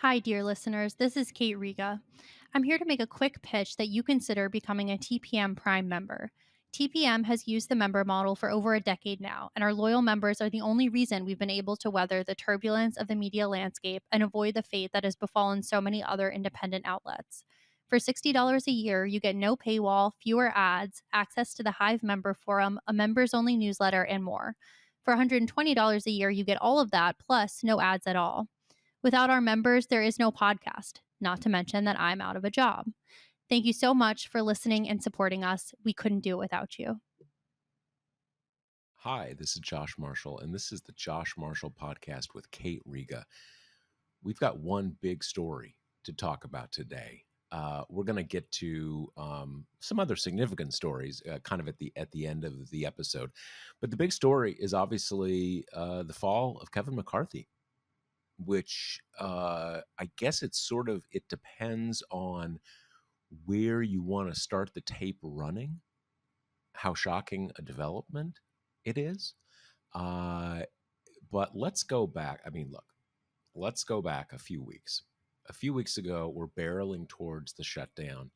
Hi, dear listeners. This is Kate Riga. I'm here to make a quick pitch that you consider becoming a TPM Prime member. TPM has used the member model for over a decade now, and our loyal members are the only reason we've been able to weather the turbulence of the media landscape and avoid the fate that has befallen so many other independent outlets. For $60 a year, you get no paywall, fewer ads, access to the Hive member forum, a members only newsletter, and more. For $120 a year, you get all of that, plus no ads at all. Without our members, there is no podcast, not to mention that I'm out of a job. Thank you so much for listening and supporting us. We couldn't do it without you. Hi, this is Josh Marshall, and this is the Josh Marshall Podcast with Kate Riga. We've got one big story to talk about today. We're going to get to some other significant stories kind of at the end of the episode. But the big story is obviously the fall of Kevin McCarthy, which I guess it depends on where you want to start the tape running, how shocking a development it is. But let's go back. Let's go back a few weeks. A few weeks ago, we're barreling towards the shutdown,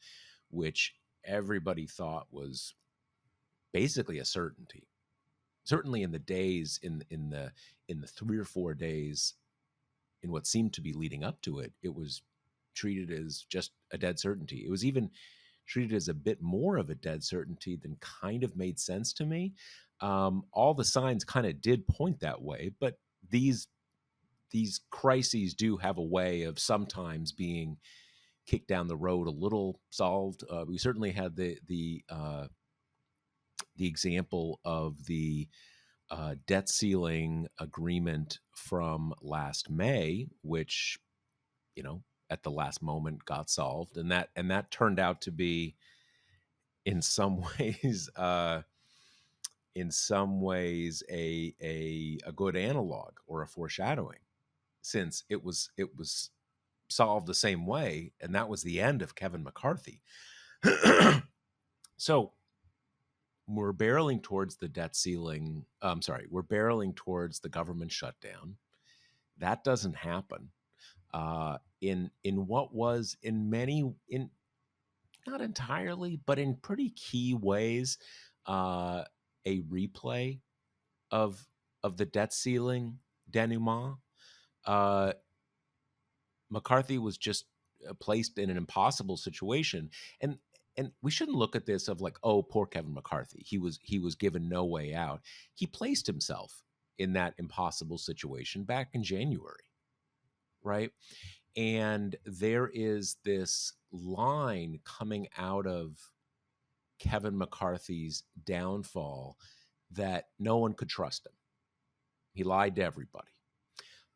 which everybody thought was basically a certainty. Certainly in the days, in the 3 or 4 days, in what seemed to be leading up to it, it was treated as just a dead certainty. It was even treated as a bit more of a dead certainty than kind of made sense to me. All the signs kind of did point that way, but these crises do have a way of sometimes being kicked down the road a little, solved. We certainly had the example of the debt ceiling agreement from last May, which, at the last moment got solved, and that turned out to be in some ways a good analog or a foreshadowing, since it was solved the same way, and that was the end of Kevin McCarthy. So we're barreling towards the debt ceiling. We're barreling towards the government shutdown. That doesn't happen. In what was in not entirely, but in pretty key ways, a replay of the debt ceiling denouement. McCarthy was just placed in an impossible situation, and we shouldn't look at this of like, oh, poor Kevin McCarthy. He was given no way out. He placed himself in that impossible situation back in January, right? And there is this line coming out of Kevin McCarthy's downfall that no one could trust him. He lied to everybody.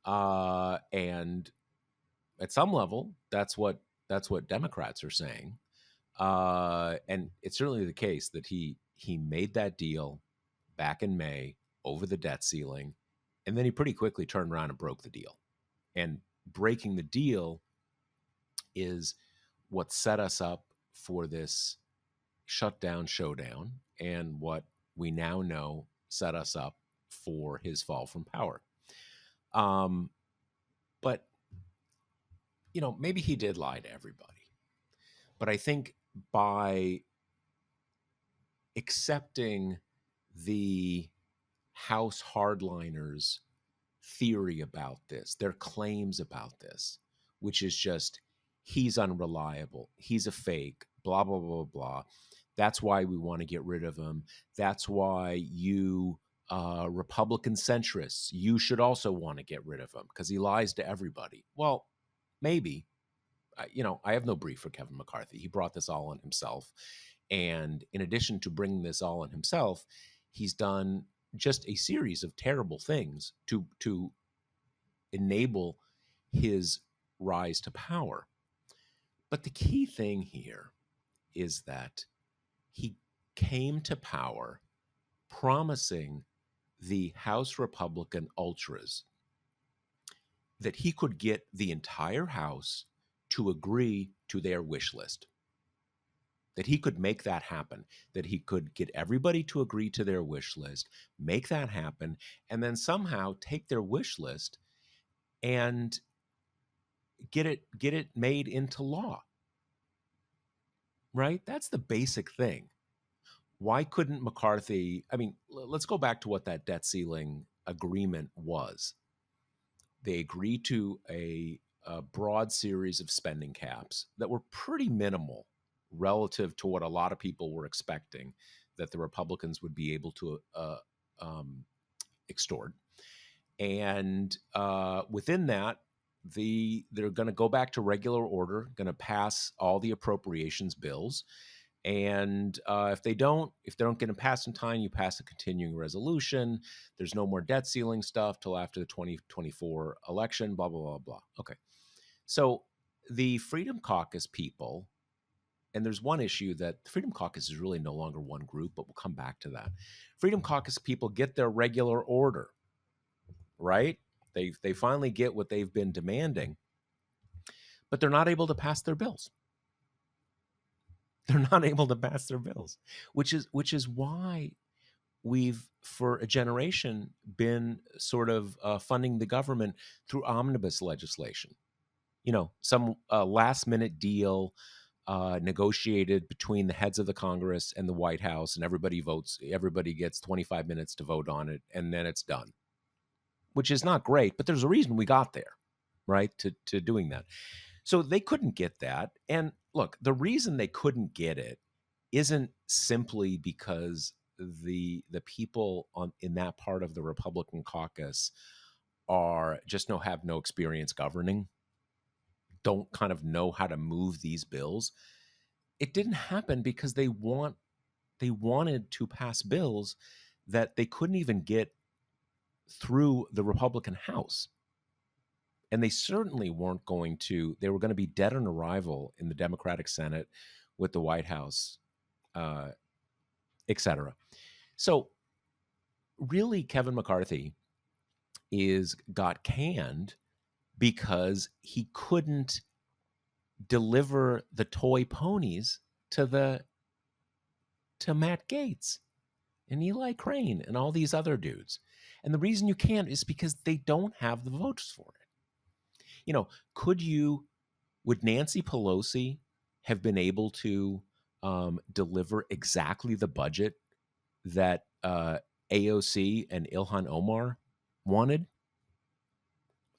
And at some level, that's what Democrats are saying. And it's certainly the case that he made that deal back in May over the debt ceiling, and then he pretty quickly turned around and broke the deal. And breaking the deal is what set us up for this shutdown showdown, and what we now know set us up for his fall from power. But maybe he did lie to everybody. But I think by accepting the House hardliners' theory about this, their claims about this, which is just, he's unreliable, he's a fake, blah, blah, blah, blah. That's why we want to get rid of him. That's why you Republican centrists, you should also want to get rid of him because he lies to everybody. Well, maybe. I have no brief for Kevin McCarthy. He brought this all on himself. And in addition to bringing this all on himself, he's done just a series of terrible things to enable his rise to power. But the key thing here is that he came to power promising the House Republican ultras that he could get the entire House to agree to their wish list, that he could make that happen, that he could get everybody to agree to their wish list, make that happen, and then somehow take their wish list and get it made into law, right? That's the basic thing. Why couldn't McCarthy? I mean, let's go back to what that debt ceiling agreement was. They agreed to a broad series of spending caps that were pretty minimal relative to what a lot of people were expecting that the Republicans would be able to extort. And within that, they're going to go back to regular order, going to pass all the appropriations bills, and if they don't get them passed in time, you pass a continuing resolution. There's no more debt ceiling stuff till after the 2024 election. Blah blah blah blah. Okay, so the Freedom Caucus people, and there's one issue that the Freedom Caucus is really no longer one group, but we'll come back to that. Freedom Caucus people get their regular order, right? They finally get what they've been demanding, but they're not able to pass their bills. They're not able to pass their bills, which is why we've for a generation been sort of funding the government through omnibus legislation. Some last minute deal negotiated between the heads of the Congress and the White House, and everybody votes. Everybody gets 25 minutes to vote on it, and then it's done, which is not great, but there's a reason we got there, right, to doing that. So they couldn't get that. And look, the reason they couldn't get it isn't simply because the people in that part of the Republican caucus have no experience governing, don't kind of know how to move these bills. It didn't happen because they wanted to pass bills that they couldn't even get through the Republican House. And they certainly weren't going to, they were going to be dead on arrival in the Democratic Senate with the White House, et cetera. So really, Kevin McCarthy got canned because he couldn't deliver the toy ponies to Matt Gaetz and Eli Crane and all these other dudes. And the reason you can't is because they don't have the votes for it. Would Nancy Pelosi have been able to deliver exactly the budget that AOC and Ilhan Omar wanted?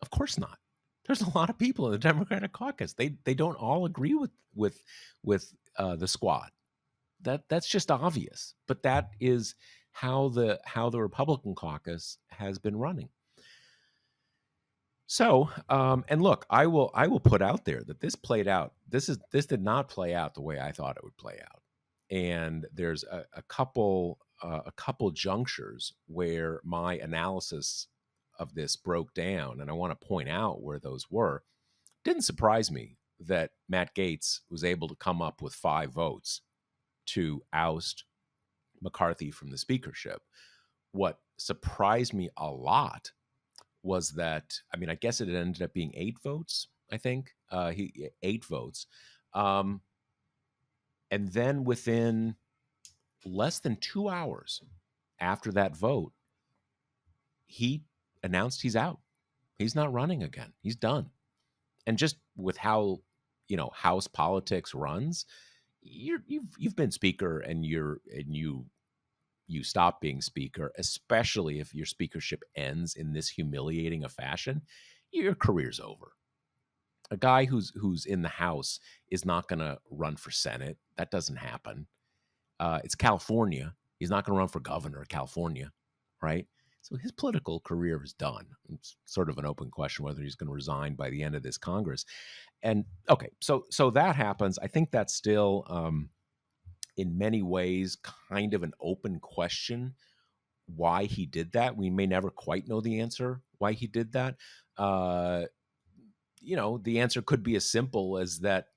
Of course not. There's a lot of people in the Democratic caucus. They don't all agree with the squad. That's just obvious. But that is how the Republican caucus has been running. So, and look, I will put out there that this played out. This did not play out the way I thought it would play out. And there's a couple junctures where my analysis of this broke down, and I want to point out where those were. Didn't surprise me that Matt Gaetz was able to come up with 5 votes to oust McCarthy from the speakership. What surprised me a lot was that, I mean, I guess it ended up being 8 votes, I think. 8 votes. And then within less than 2 hours after that vote, he announced he's out. He's not running again. He's done. And just with how, House politics runs, you've been speaker and you stop being speaker, especially if your speakership ends in this humiliating a fashion, your career's over. A guy who's in the House is not going to run for Senate. That doesn't happen. It's California. He's not going to run for governor of California, right? So his political career is done. It's sort of an open question whether he's going to resign by the end of this Congress. And okay, so that happens. I think that's still, in many ways, kind of an open question why he did that. We may never quite know the answer why he did that. The answer could be as simple as that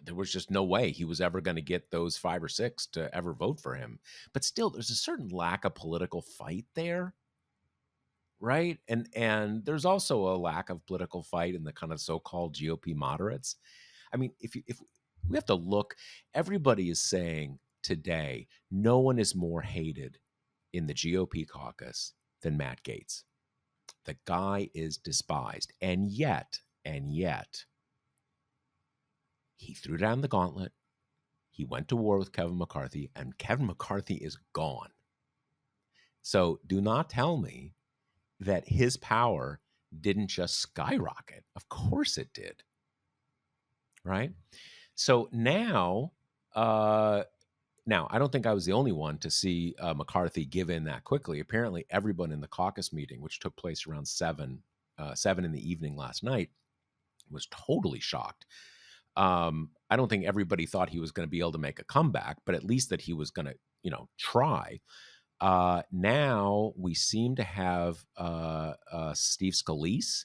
there was just no way he was ever going to get those 5 or 6 to ever vote for him. But still, there's a certain lack of political fight there, right? And there's also a lack of political fight in the kind of so-called GOP moderates. I mean, if we have to look, everybody is saying today, no one is more hated in the GOP caucus than Matt Gaetz. The guy is despised. And yet, he threw down the gauntlet. He went to war with Kevin McCarthy, and Kevin McCarthy is gone. So do not tell me that his power didn't just skyrocket. Of course it did. Right? So now, I don't think I was the only one to see McCarthy give in that quickly. Apparently, everyone in the caucus meeting, which took place around 7 in the evening last night, was totally shocked. I don't think everybody thought he was going to be able to make a comeback, but at least that he was going to, try. Now we seem to have Steve Scalise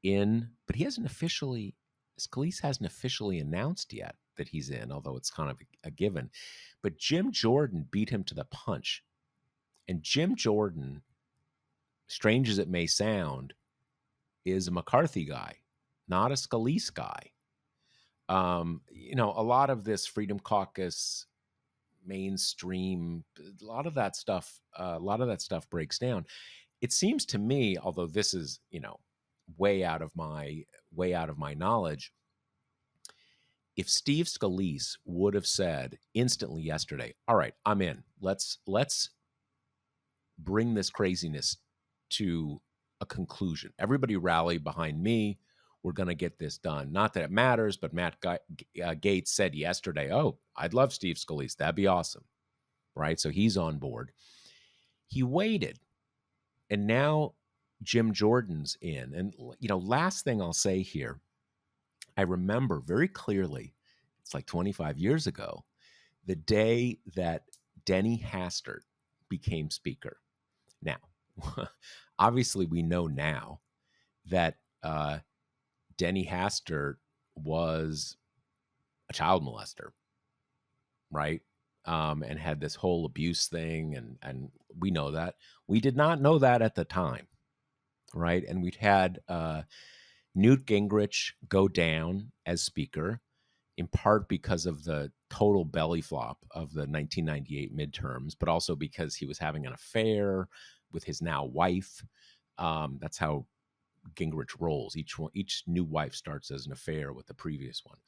in, but Scalise hasn't officially announced yet that he's in, although it's kind of a given. But Jim Jordan beat him to the punch. And Jim Jordan, strange as it may sound, is a McCarthy guy, not a Scalise guy. A lot of this Freedom Caucus mainstream, a lot of that stuff breaks down. It seems to me, although this is, way out of my knowledge, if Steve Scalise would have said instantly yesterday, all right, I'm in. Let's bring this craziness to a conclusion. Everybody rally behind me. We're going to get this done. Not that it matters, but Matt Gaetz said yesterday, oh, I'd love Steve Scalise. That'd be awesome. Right? So he's on board. He waited. And now Jim Jordan's in. And, last thing I'll say here, I remember very clearly, it's like 25 years ago, the day that Denny Hastert became speaker. Now, obviously we know now that Denny Hastert was a child molester, right? And had this whole abuse thing, and we know that. We did not know that at the time, right? And we'd had Newt Gingrich go down as speaker, in part because of the total belly flop of the 1998 midterms, but also because he was having an affair with his now wife. That's how Gingrich rolls. Each new wife starts as an affair with the previous one.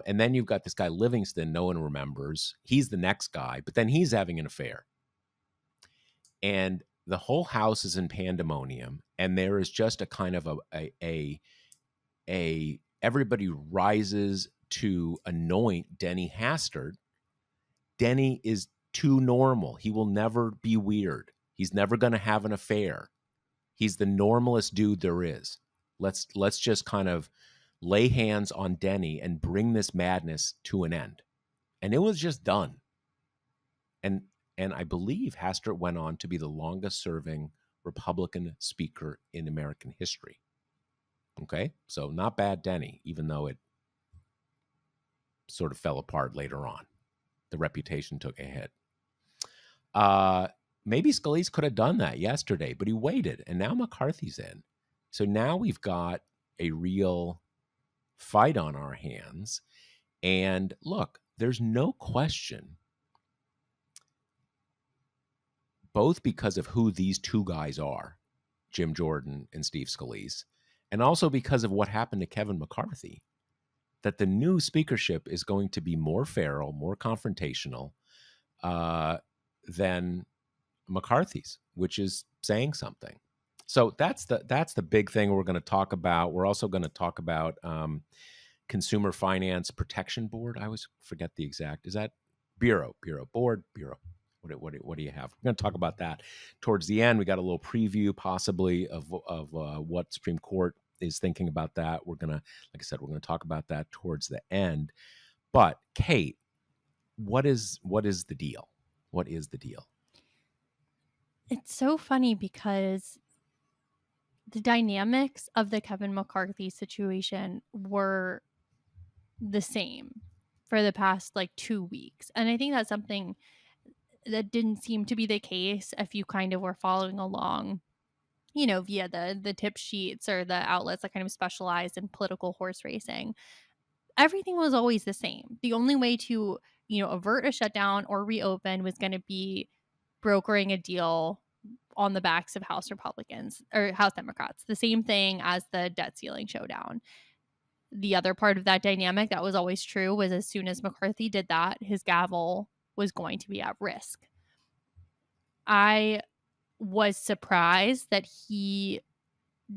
And then you've got this guy Livingston, no one remembers. He's the next guy, but then he's having an affair. And the whole house is in pandemonium, and there is just a kind of a everybody rises to anoint Denny Hastert. Denny is too normal. He will never be weird. He's never going to have an affair. He's the normalest dude there is. Let's just kind of lay hands on Denny and bring this madness to an end. And it was just done. And I believe Hastert went on to be the longest serving Republican speaker in American history. Okay? So not bad, Denny, even though it sort of fell apart later on. The reputation took a hit. Maybe Scalise could have done that yesterday, but he waited, and now McCarthy's in. So now we've got a real fight on our hands. And look, there's no question, both because of who these two guys are, Jim Jordan and Steve Scalise, and also because of what happened to Kevin McCarthy, that the new speakership is going to be more feral, more confrontational than McCarthy's, which is saying something. So that's the big thing we're going to talk about. We're also going to talk about Consumer Finance Protection Board. I always forget the exact. Is that Bureau? Board? Bureau. What do you have? We're going to talk about that towards the end. We got a little preview possibly of what Supreme Court is thinking about that. We're going to, like I said, we're going to talk about that towards the end. But Kate, what is the deal? What is the deal? It's so funny because the dynamics of the Kevin McCarthy situation were the same for the past 2 weeks. And I think that's something that didn't seem to be the case if you kind of were following along, via the tip sheets or the outlets that kind of specialize in political horse racing. Everything was always the same. The only way to, avert a shutdown or reopen was going to be brokering a deal on the backs of House Republicans or House Democrats. The same thing as the debt ceiling showdown. The other part of that dynamic that was always true was as soon as McCarthy did that, his gavel was going to be at risk. I was surprised that he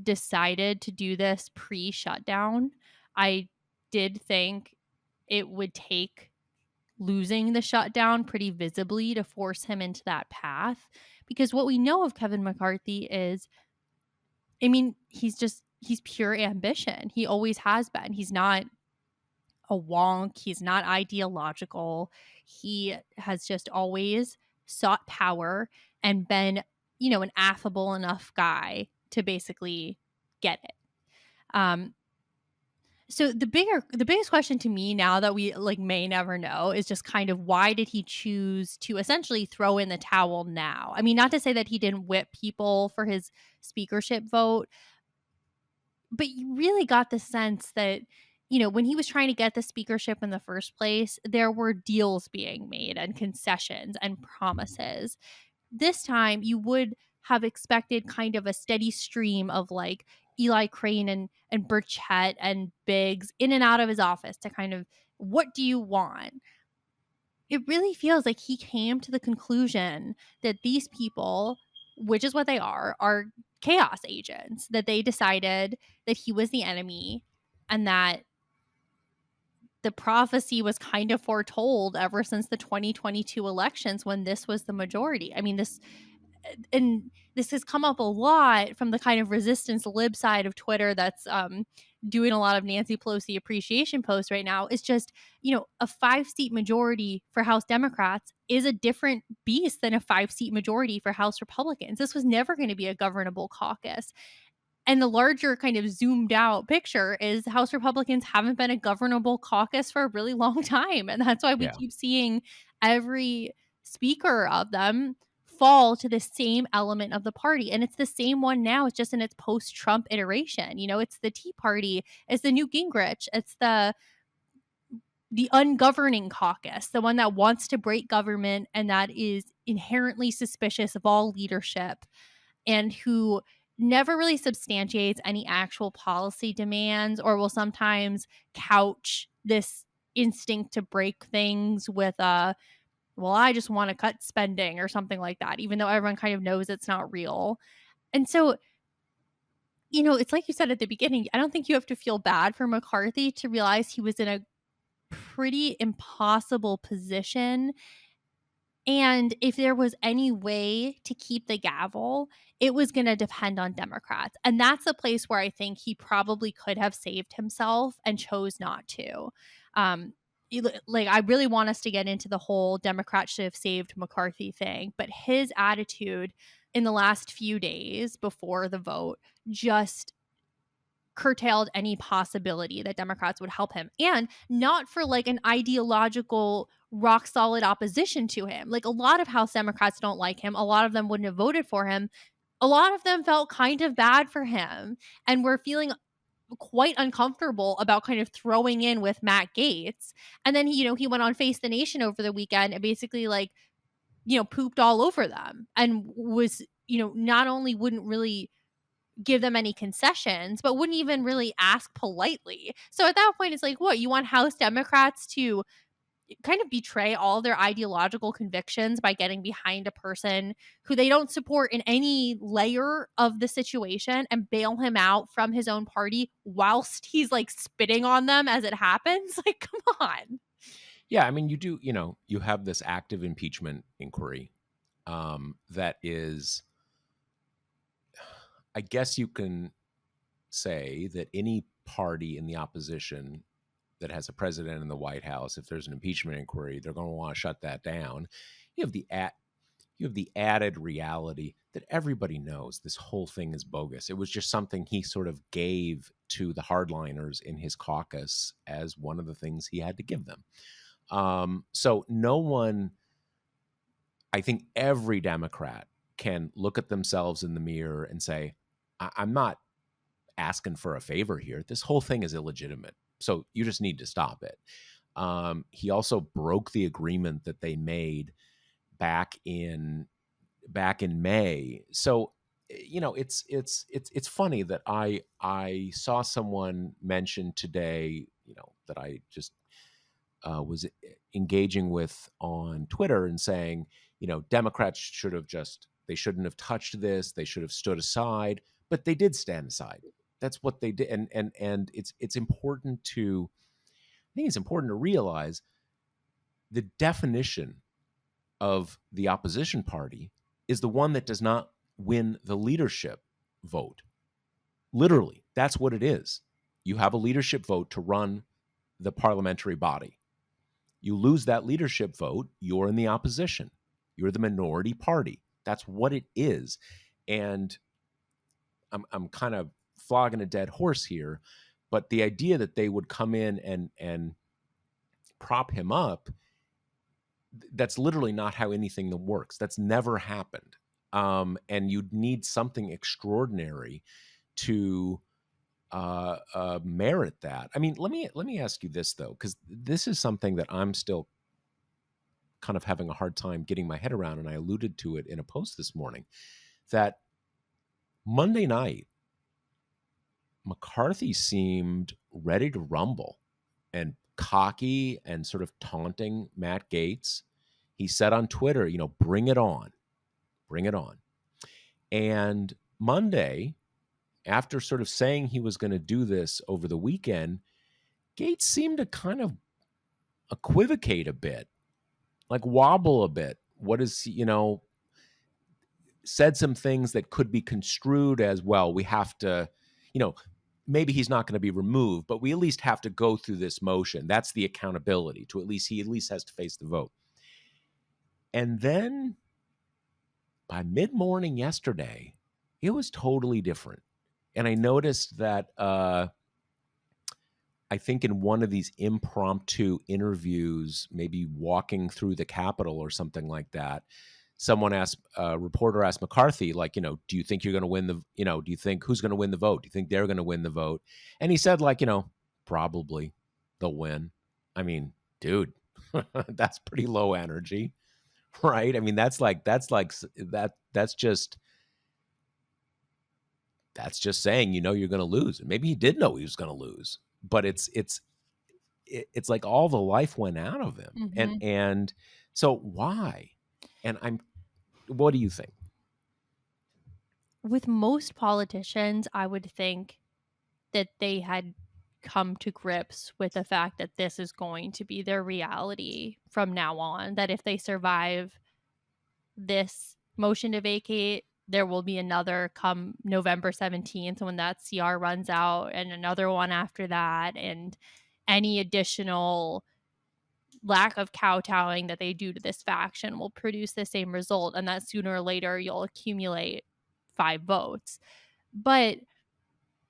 decided to do this pre-shutdown. I did think it would take losing the shutdown pretty visibly to force him into that path, because what we know of Kevin McCarthy is, I mean, he's pure ambition. He always has been. He's not a wonk. He's not ideological. He has just always sought power and been, an affable enough guy to basically get it. So the biggest question to me now that we may never know is just kind of why did he choose to essentially throw in the towel now? I mean, not to say that he didn't whip people for his speakership vote, but you really got the sense that, when he was trying to get the speakership in the first place, there were deals being made and concessions and promises. This time you would have expected kind of a steady stream of Eli Crane and Burchett and Biggs in and out of his office to kind of, what do you want? It really feels like he came to the conclusion that these people, which is what they are chaos agents, that they decided that he was the enemy and that the prophecy was kind of foretold ever since the 2022 elections when this was the majority. I mean, this has come up a lot from the kind of resistance lib side of Twitter that's doing a lot of Nancy Pelosi appreciation posts right now. Is just, a 5-seat majority for House Democrats is a different beast than a 5-seat majority for House Republicans. This was never going to be a governable caucus. And the larger kind of zoomed out picture is House Republicans haven't been a governable caucus for a really long time. And that's why we keep seeing every speaker of them fall to the same element of the party. And it's the same one now. It's just in its post-Trump iteration. It's the Tea Party. It's the Newt Gingrich. It's the ungoverning caucus, the one that wants to break government and that is inherently suspicious of all leadership and who never really substantiates any actual policy demands, or will sometimes couch this instinct to break things with well, I just want to cut spending or something like that, even though everyone kind of knows it's not real. And so, it's like you said at the beginning, I don't think you have to feel bad for McCarthy to realize he was in a pretty impossible position. And if there was any way to keep the gavel, it was going to depend on Democrats. And that's a place where I think he probably could have saved himself and chose not to. I really want us to get into the whole Democrats should have saved McCarthy thing, but his attitude in the last few days before the vote just curtailed any possibility that Democrats would help him, and not for an ideological rock solid opposition to him. A lot of House Democrats don't like him. A lot of them wouldn't have voted for him. A lot of them felt kind of bad for him and were feeling quite uncomfortable about kind of throwing in with Matt Gaetz. And then he went on Face the Nation over the weekend and basically pooped all over them and was, not only wouldn't really give them any concessions, but wouldn't even really ask politely. So at that point, it's what, you want House Democrats to kind of betray all their ideological convictions by getting behind a person who they don't support in any layer of the situation and bail him out from his own party whilst he's spitting on them as it happens? Come on. Yeah, I mean, you have this active impeachment inquiry that is, I guess you can say that any party in the opposition that has a president in the White House, if there's an impeachment inquiry, they're going to want to shut that down. You have the added reality that everybody knows this whole thing is bogus. It was just something he sort of gave to the hardliners in his caucus as one of the things he had to give them. So no one, I think every Democrat can look at themselves in the mirror and say, I'm not asking for a favor here. This whole thing is illegitimate. So you just need to stop it. He also broke the agreement that they made back in back in May. So, it's funny that I saw someone mention today, that I just was engaging with on Twitter and saying, Democrats they shouldn't have touched this. They should have stood aside, but they did stand aside. That's what they did. And it's important to, I think it's important to realize the definition of the opposition party is the one that does not win the leadership vote. Literally, that's what it is. You have a leadership vote to run the parliamentary body. You lose that leadership vote, you're in the opposition. You're the minority party. That's what it is. And I'm kind of flogging a dead horse here, but the idea that they would come in and prop him up, that's literally not how anything that works. That's never happened. And you'd need something extraordinary to merit that. I mean, let me ask you this though, because this is something that I'm still kind of having a hard time getting my head around, and I alluded to it in a post this morning. That Monday night, McCarthy seemed ready to rumble and cocky and sort of taunting Matt Gaetz. He said on Twitter, bring it on, bring it on. And Monday, after sort of saying he was going to do this over the weekend, Gaetz seemed to kind of equivocate a bit, like wobble a bit. What is, said some things that could be construed as, well, we have to, maybe he's not going to be removed, but we at least have to go through this motion. That's the accountability to he at least has to face the vote. And then by mid-morning yesterday, it was totally different. And I noticed that I think in one of these impromptu interviews, maybe walking through the Capitol or something like that, a reporter asked McCarthy, like, do you think you're going to win do you think who's going to win the vote? Do you think they're going to win the vote? And he said, like, probably they'll win. I mean, dude, that's pretty low energy, right? I mean, that's just saying, you're going to lose. And maybe he did know he was going to lose, but it's like all the life went out of him. Mm-hmm. And so why? And what do you think? With most politicians, I would think that they had come to grips with the fact that this is going to be their reality from now on, that if they survive this motion to vacate, there will be another come November 17th when that CR runs out, and another one after that, and any additional lack of kowtowing that they do to this faction will produce the same result, and that sooner or later you'll accumulate 5 votes. But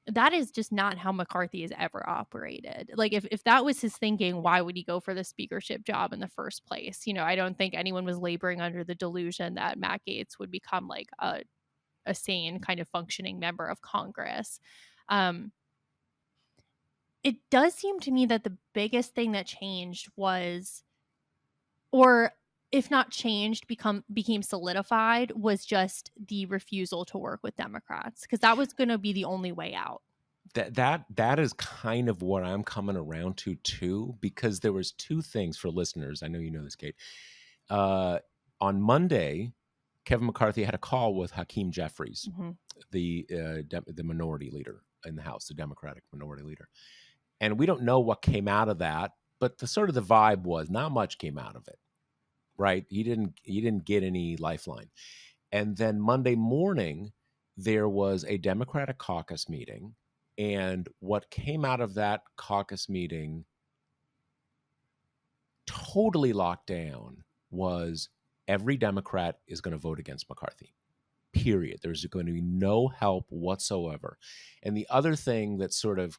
that is just not how McCarthy has ever operated. Like, if that was his thinking, why would he go for the speakership job in the first place? I don't think anyone was laboring under the delusion that Matt Gaetz would become like a sane kind of functioning member of Congress. It does seem to me that the biggest thing that changed was, or if not changed, became solidified, was just the refusal to work with Democrats, because that was going to be the only way out. That is kind of what I'm coming around to too, because there was 2 things for listeners. I know you know this, Kate. On Monday, Kevin McCarthy had a call with Hakeem Jeffries, Mm-hmm. the minority leader in the House, the Democratic minority leader. And we don't know what came out of that, but the vibe was not much came out of it, right? He didn't get any lifeline. And then Monday morning, there was a Democratic caucus meeting. And what came out of that caucus meeting, totally locked down, was every Democrat is going to vote against McCarthy. Period. There's going to be no help whatsoever. And the other thing that sort of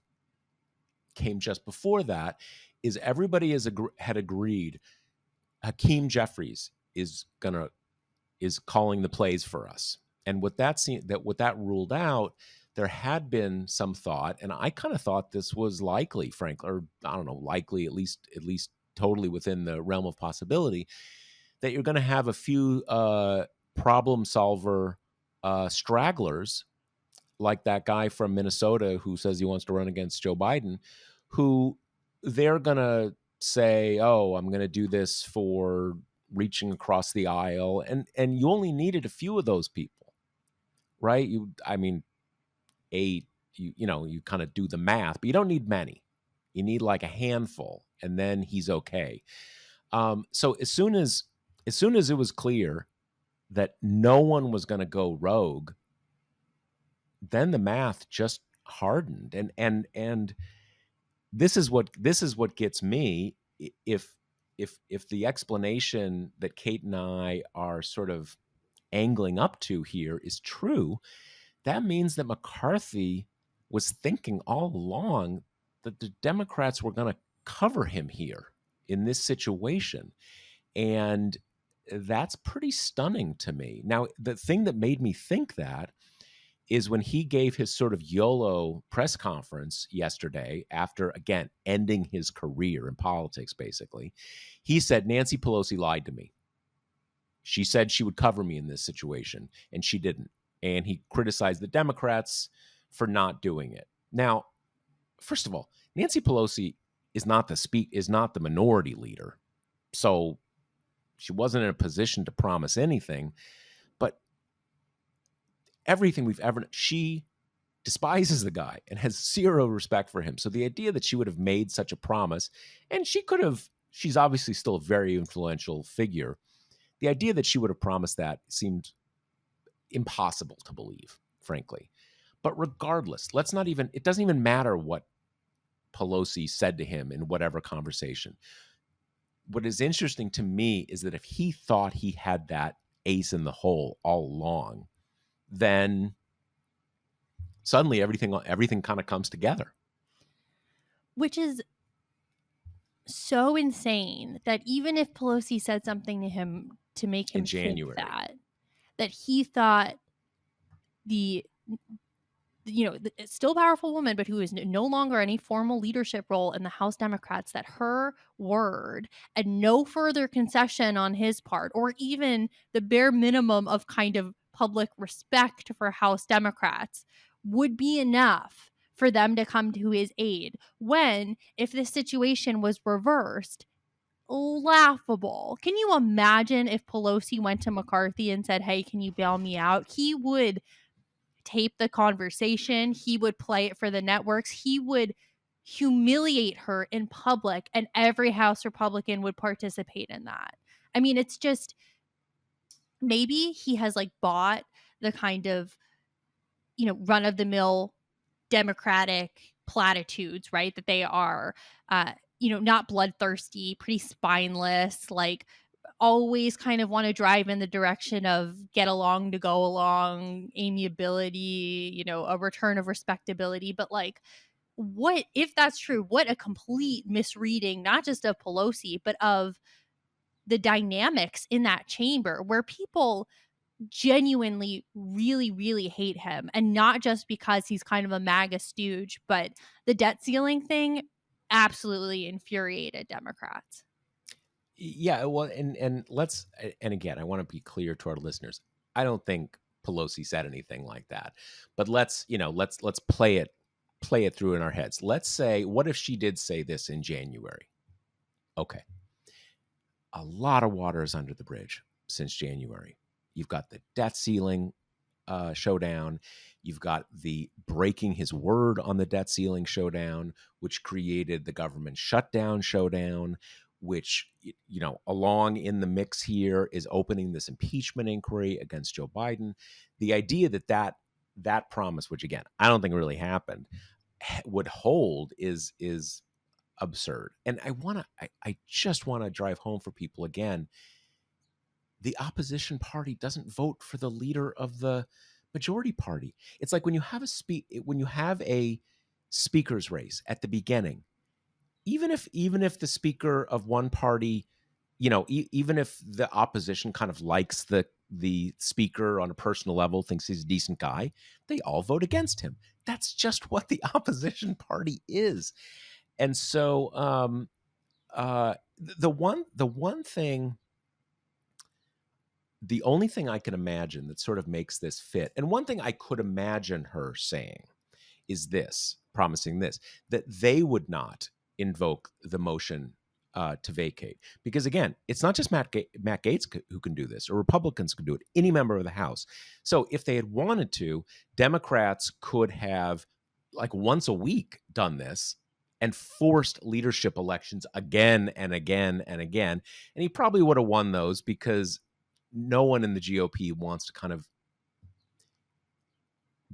came just before that is everybody had agreed Hakeem Jeffries is calling the plays for us. And what that ruled out, there had been some thought, and I kind of thought this was likely, frankly, or I don't know, likely, at least totally within the realm of possibility, that you're going to have a few problem solver stragglers like that guy from Minnesota who says he wants to run against Joe Biden, who they're going to say, "Oh, I'm going to do this for reaching across the aisle." And you only needed a few of those people, right? I mean, 8, you kind of do the math, but you don't need many. You need like a handful, and then he's okay. So as soon as it was clear that no one was going to go rogue, then the math just hardened. And this is what gets me. If the explanation that Kate and I are sort of angling up to here is true, that means that McCarthy was thinking all along that the Democrats were going to cover him here in this situation. And that's pretty stunning to me. Now, the thing that made me think that is when he gave his sort of YOLO press conference yesterday after, again, ending his career in politics, basically. He said, Nancy Pelosi lied to me. She said she would cover me in this situation, and she didn't. And he criticized the Democrats for not doing it. Now, first of all, Nancy Pelosi is not the minority leader. So she wasn't in a position to promise anything, but everything she despises the guy and has zero respect for him. So the idea that she would have made such a promise, and she's obviously still a very influential figure. The idea that she would have promised that seemed impossible to believe, frankly. But regardless, it doesn't even matter what Pelosi said to him in whatever conversation. What is interesting to me is that if he thought he had that ace in the hole all along, then suddenly everything kind of comes together. Which is so insane that even if Pelosi said something to him to make him In January, think that he thought still powerful woman, but who is no longer any formal leadership role in the House Democrats, that her word and no further concession on his part, or even the bare minimum of kind of public respect for House Democrats, would be enough for them to come to his aid, when, if the situation was reversed, laughable. Can you imagine if Pelosi went to McCarthy and said, "Hey, can you bail me out?" He would tape the conversation. He would play it for the networks. He would humiliate her in public, and every House Republican would participate in that. I mean, it's just, maybe he has like bought the kind of, run of the mill Democratic platitudes, right? That they are, not bloodthirsty, pretty spineless, like always kind of want to drive in the direction of get along to go along, amiability, a return of respectability. But like, what if that's true? What a complete misreading, not just of Pelosi, but of the dynamics in that chamber, where people genuinely really, really hate him. And not just because he's kind of a MAGA stooge, but the debt ceiling thing absolutely infuriated Democrats. Yeah, well, and again, I want to be clear to our listeners. I don't think Pelosi said anything like that, but let's play it through in our heads. Let's say, what if she did say this in January? Okay, a lot of water is under the bridge since January. You've got the debt ceiling showdown. You've got the breaking his word on the debt ceiling showdown, which created the government shutdown showdown, which, along in the mix here is opening this impeachment inquiry against Joe Biden. The idea that promise, which again, I don't think really happened, would hold is absurd. And I just want to drive home for people again. The opposition party doesn't vote for the leader of the majority party. It's like when you have a speaker's race at the beginning, even if the speaker of one party, even if the opposition kind of likes the speaker on a personal level, thinks he's a decent guy, they all vote against him. That's just what the opposition party is. And so the one thing the only thing I can imagine that sort of makes this fit, and one thing I could imagine her saying is this, promising this, that they would not invoke the motion to vacate. Because again, it's not just Matt Gaetz who can do this, or Republicans can do it, any member of the House. So if they had wanted to, Democrats could have, like once a week, done this and forced leadership elections again and again and again. And he probably would have won those because no one in the GOP wants to kind of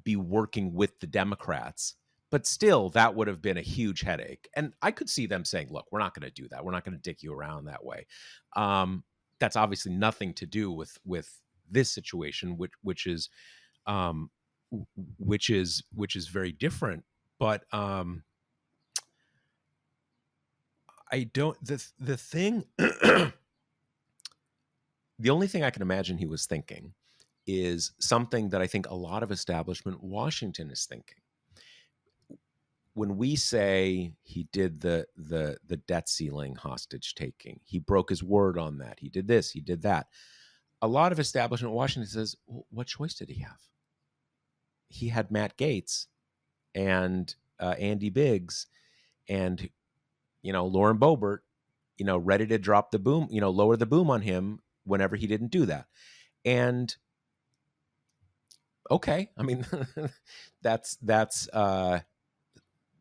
be working with the Democrats. But still, that would have been a huge headache. And I could see them saying, look, we're not going to do that. We're not going to dick you around that way. That's obviously nothing to do with this situation, um, which is very different. But I don't, the thing, the only thing I can imagine he was thinking is something that I think a lot of establishment Washington is thinking. When we say he did the debt ceiling hostage taking, he broke his word on that, he did this, he did that, a lot of establishment Washington says, well, what choice did he have? He had Matt Gaetz and Andy Biggs and Lauren Boebert, ready to drop the boom, lower the boom on him whenever he didn't do that. And okay, I mean, that's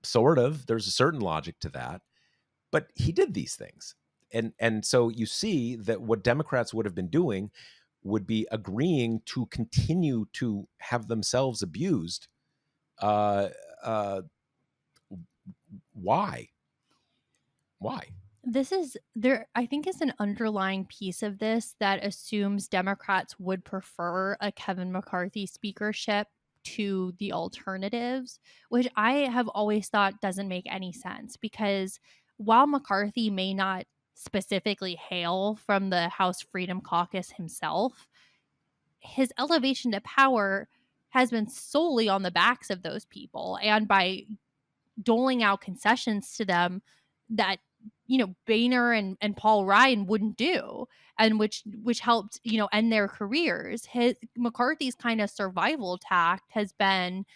sort of, there's a certain logic to that, but he did these things. And so you see that what Democrats would have been doing would be agreeing to continue to have themselves abused. Uh, uh, why? Why? This is there, I think, is an underlying piece of this that assumes Democrats would prefer a Kevin McCarthy speakership to the alternatives, which I have always thought doesn't make any sense, because while McCarthy may not specifically hail from the House Freedom Caucus himself, his elevation to power has been solely on the backs of those people, and by doling out concessions to them that Boehner and Paul Ryan wouldn't do, and which helped end their careers. McCarthy's kind of survival tact has been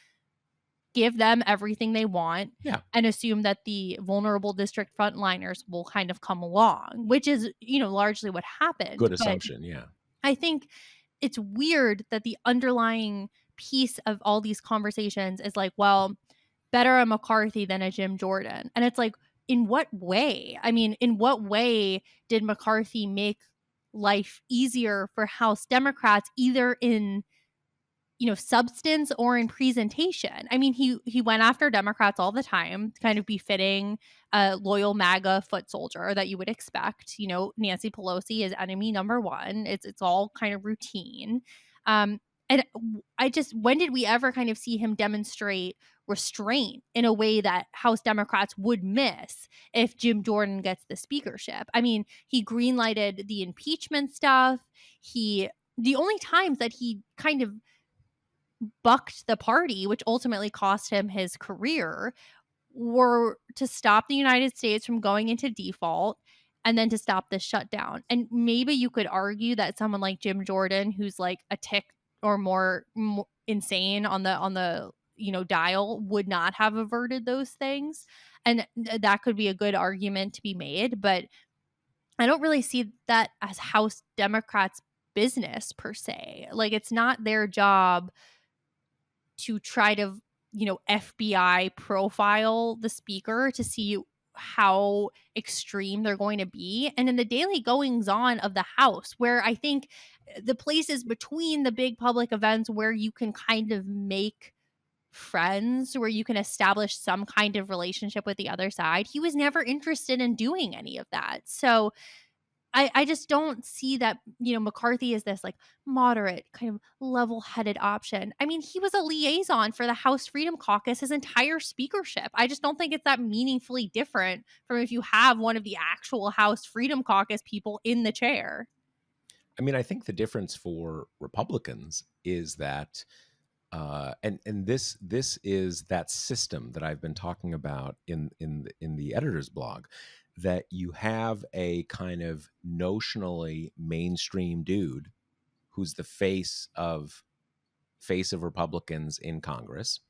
give them everything they want Yeah, and assume that the vulnerable district frontliners will kind of come along, which is largely what happened. good But assumption. Yeah, I think it's weird that the underlying piece of all these conversations is like, well, better a McCarthy than a Jim Jordan. And it's like, in what way? I mean, in what way did McCarthy make life easier for House Democrats, either in substance or in presentation? I mean, he went after Democrats all the time, kind of befitting a loyal MAGA foot soldier that you would expect. Nancy Pelosi is enemy number one. It's all kind of routine. Um, and when did we ever kind of see him demonstrate restraint in a way that House Democrats would miss if Jim Jordan gets the speakership? I mean, he greenlighted the impeachment stuff. The only times that he kind of bucked the party, which ultimately cost him his career, were to stop the United States from going into default and then to stop this shutdown. And maybe you could argue that someone like Jim Jordan, who's like a tick or more insane on the dial, would not have averted those things. And that could be a good argument to be made, but I don't really see that as House Democrats business per se. Like, it's not their job to try to FBI profile the speaker to see how extreme they're going to be. And in the daily goings on of the House, where I think the places between the big public events where you can kind of make friends, where you can establish some kind of relationship with the other side, he was never interested in doing any of that. So I just don't see that, McCarthy is this like moderate, kind of level headed option. I mean, he was a liaison for the House Freedom Caucus his entire speakership. I just don't think it's that meaningfully different from if you have one of the actual House Freedom Caucus people in the chair. I mean, I think the difference for Republicans is that, and this is that system that I've been talking about in the editor's blog, that you have a kind of notionally mainstream dude who's the face of Republicans in Congress,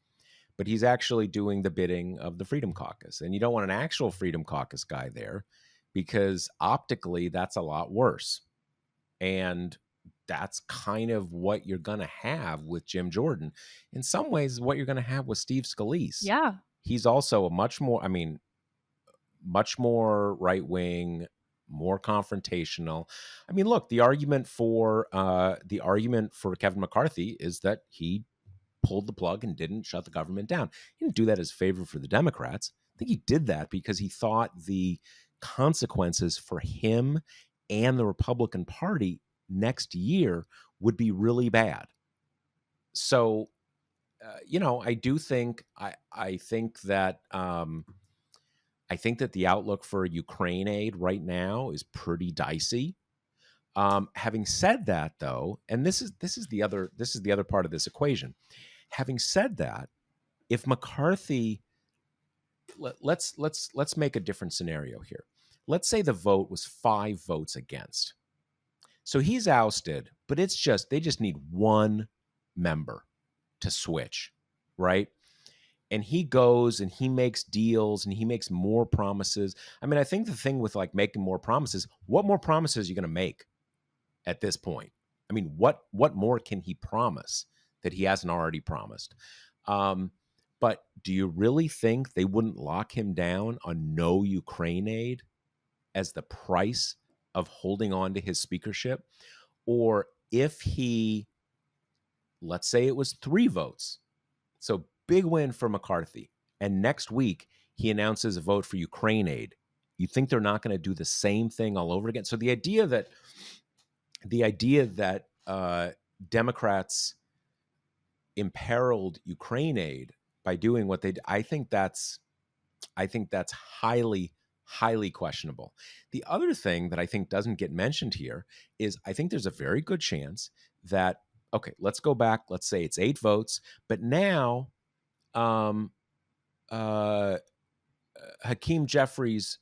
but he's actually doing the bidding of the Freedom Caucus. And you don't want an actual Freedom Caucus guy there because optically that's a lot worse. And that's kind of what you're going to have with Jim Jordan. In some ways, what you're going to have with Steve Scalise. Yeah. He's also a much more right wing, more confrontational. I mean, look, the argument for Kevin McCarthy is that he pulled the plug and didn't shut the government down. He didn't do that as a favor for the Democrats. I think he did that because he thought the consequences for him and the Republican Party next year would be really bad. So, I do think I think that the outlook for Ukraine aid right now is pretty dicey. Having said that, though, and this is the other part of this equation. Having said that, if McCarthy, let's make a different scenario here. Let's say the vote was 5 votes against. So he's ousted, but they just need one member to switch, right? And he goes and he makes deals and he makes more promises. I mean, I think the thing with like making more promises, what more promises are you going to make at this point? I mean, what more can he promise that he hasn't already promised? But do you really think they wouldn't lock him down on no Ukraine aid as the price of holding on to his speakership? Or if let's say it was 3 votes, so big win for McCarthy, and next week he announces a vote for Ukraine aid, you think they're not going to do the same thing all over again? So the idea that Democrats imperiled Ukraine aid by doing what they did, I think that's highly, highly questionable. The other thing that I think doesn't get mentioned here is I think there's a very good chance that, okay, let's go back. Let's say it's 8 votes, but now Hakeem Jeffries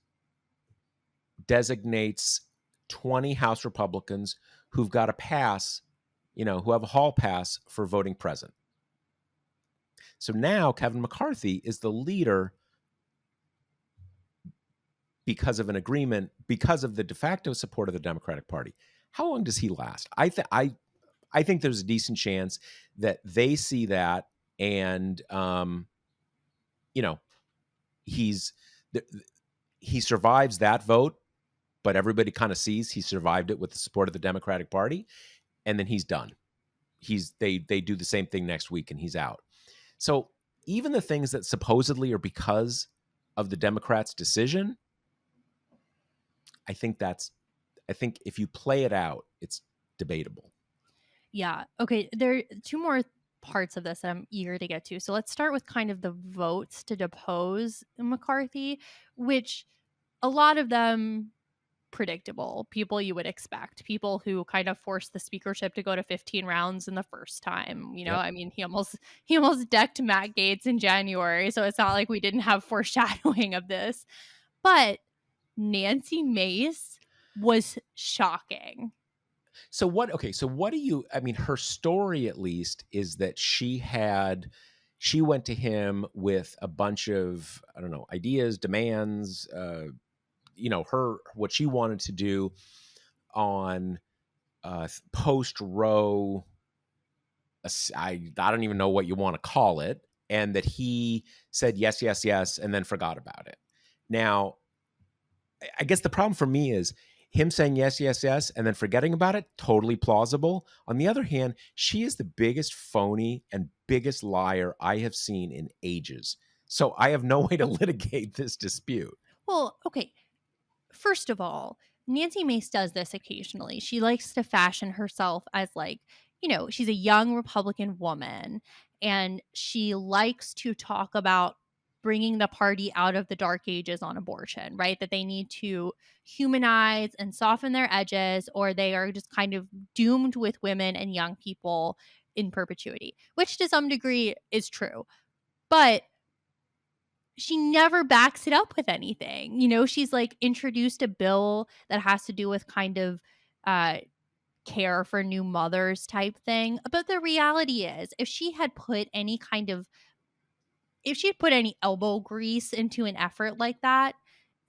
designates 20 House Republicans who've got a pass, who have a hall pass for voting present. So now Kevin McCarthy is the leader because of an agreement, because of the de facto support of the Democratic Party. How long does he last? I think there's a decent chance that they see that, and he survives that vote, but everybody kind of sees he survived it with the support of the Democratic Party, and then he's done. They do the same thing next week, and he's out. So even the things that supposedly are because of the Democrats' decision, I think if you play it out, it's debatable. Yeah. Okay. There are 2 more parts of this that I'm eager to get to. So let's start with kind of the votes to depose McCarthy, which a lot of them predictable, people you would expect, people who kind of forced the speakership to go to 15 rounds in the first time. Yep. I mean, he almost decked Matt Gaetz in January, so it's not like we didn't have foreshadowing of this. But Nancy Mace was shocking. So what do you, I mean, her story at least is that she went to him with a bunch of, I don't know, ideas, demands, what she wanted to do on post Roe, I don't even know what you want to call it, and that he said yes, yes, yes, and then forgot about it. Now, I guess the problem for me is him saying yes, yes, yes, and then forgetting about it, totally plausible. On the other hand, she is the biggest phony and biggest liar I have seen in ages. So I have no way to litigate this dispute. Well, okay. First of all, Nancy Mace does this occasionally. She likes to fashion herself as she's a young Republican woman, and she likes to talk about bringing the party out of the dark ages on abortion, right? That they need to humanize and soften their edges, or they are just kind of doomed with women and young people in perpetuity, which to some degree is true. But she never backs it up with anything. She's like introduced a bill that has to do with kind of care for new mothers type thing. But the reality is, if she had put any elbow grease into an effort like that,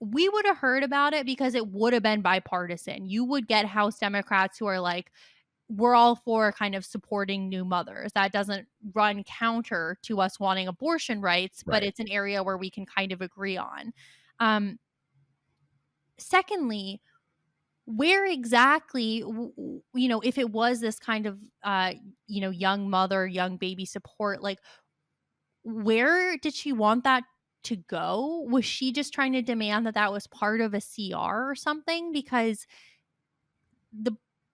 we would have heard about it because it would have been bipartisan. You would get House Democrats who are like, we're all for kind of supporting new mothers. That doesn't run counter to us wanting abortion rights, but Right. it's an area where we can kind of agree on. Um, Secondly, where exactly, if it was this kind of, young mother, young baby support, like, where did she want that to go? Was she just trying to demand that that was part of a CR or something? Because the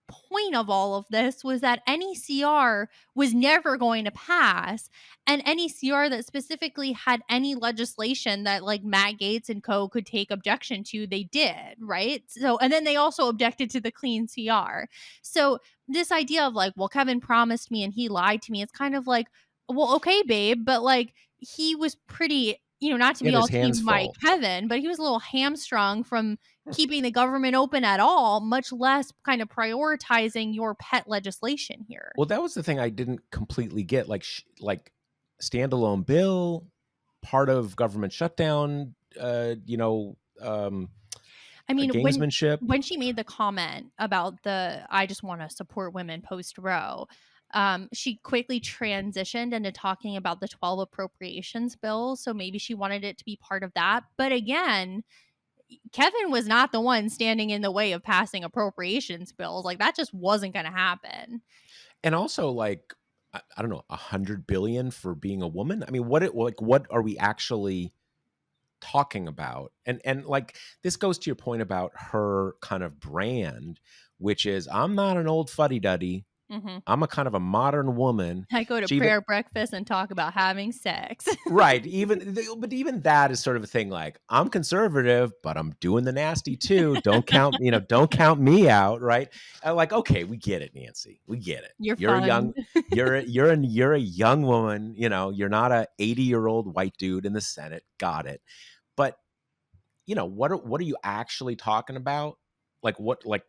point of all of this was that any CR was never going to pass, and any CR that specifically had any legislation that like Matt Gaetz and co could take objection to, they did, right? So and then they also objected to the clean CR. So this idea of like, well, Kevin promised me and he lied to me, it's kind of like, well, okay, babe, but like he was pretty, not to He had be his all hands team Mike full. Kevin, but he was a little hamstrung from keeping the government open at all, much less kind of prioritizing your pet legislation here. Well, that was the thing I didn't completely get. Like, like standalone bill, part of government shutdown. I mean, Gamesmanship. when she made the comment about the "I just want to support women" post Roe, she quickly transitioned into talking about the 12 appropriations bill. So maybe she wanted it to be part of that. But again, Kevin was not the one standing in the way of passing appropriations bills. Like that just wasn't going to happen. And also, like, I don't know, 100 billion for being a woman. I mean, what are we actually talking about? And like, this goes to your point about her kind of brand, which is, I'm not an old fuddy duddy. Hmm. I'm a kind of a modern woman. I go to She even prayer breakfast and talk about having sex. Right, but even that is sort of a thing. Like, I'm conservative, but I'm doing the nasty too. Don't count me out, right? Like, okay, we get it, Nancy. We get it. You're You're a fun. young, you're a young woman. You're not a 80-year-old white dude in the Senate. Got it. But what are you actually talking about? Like what? Like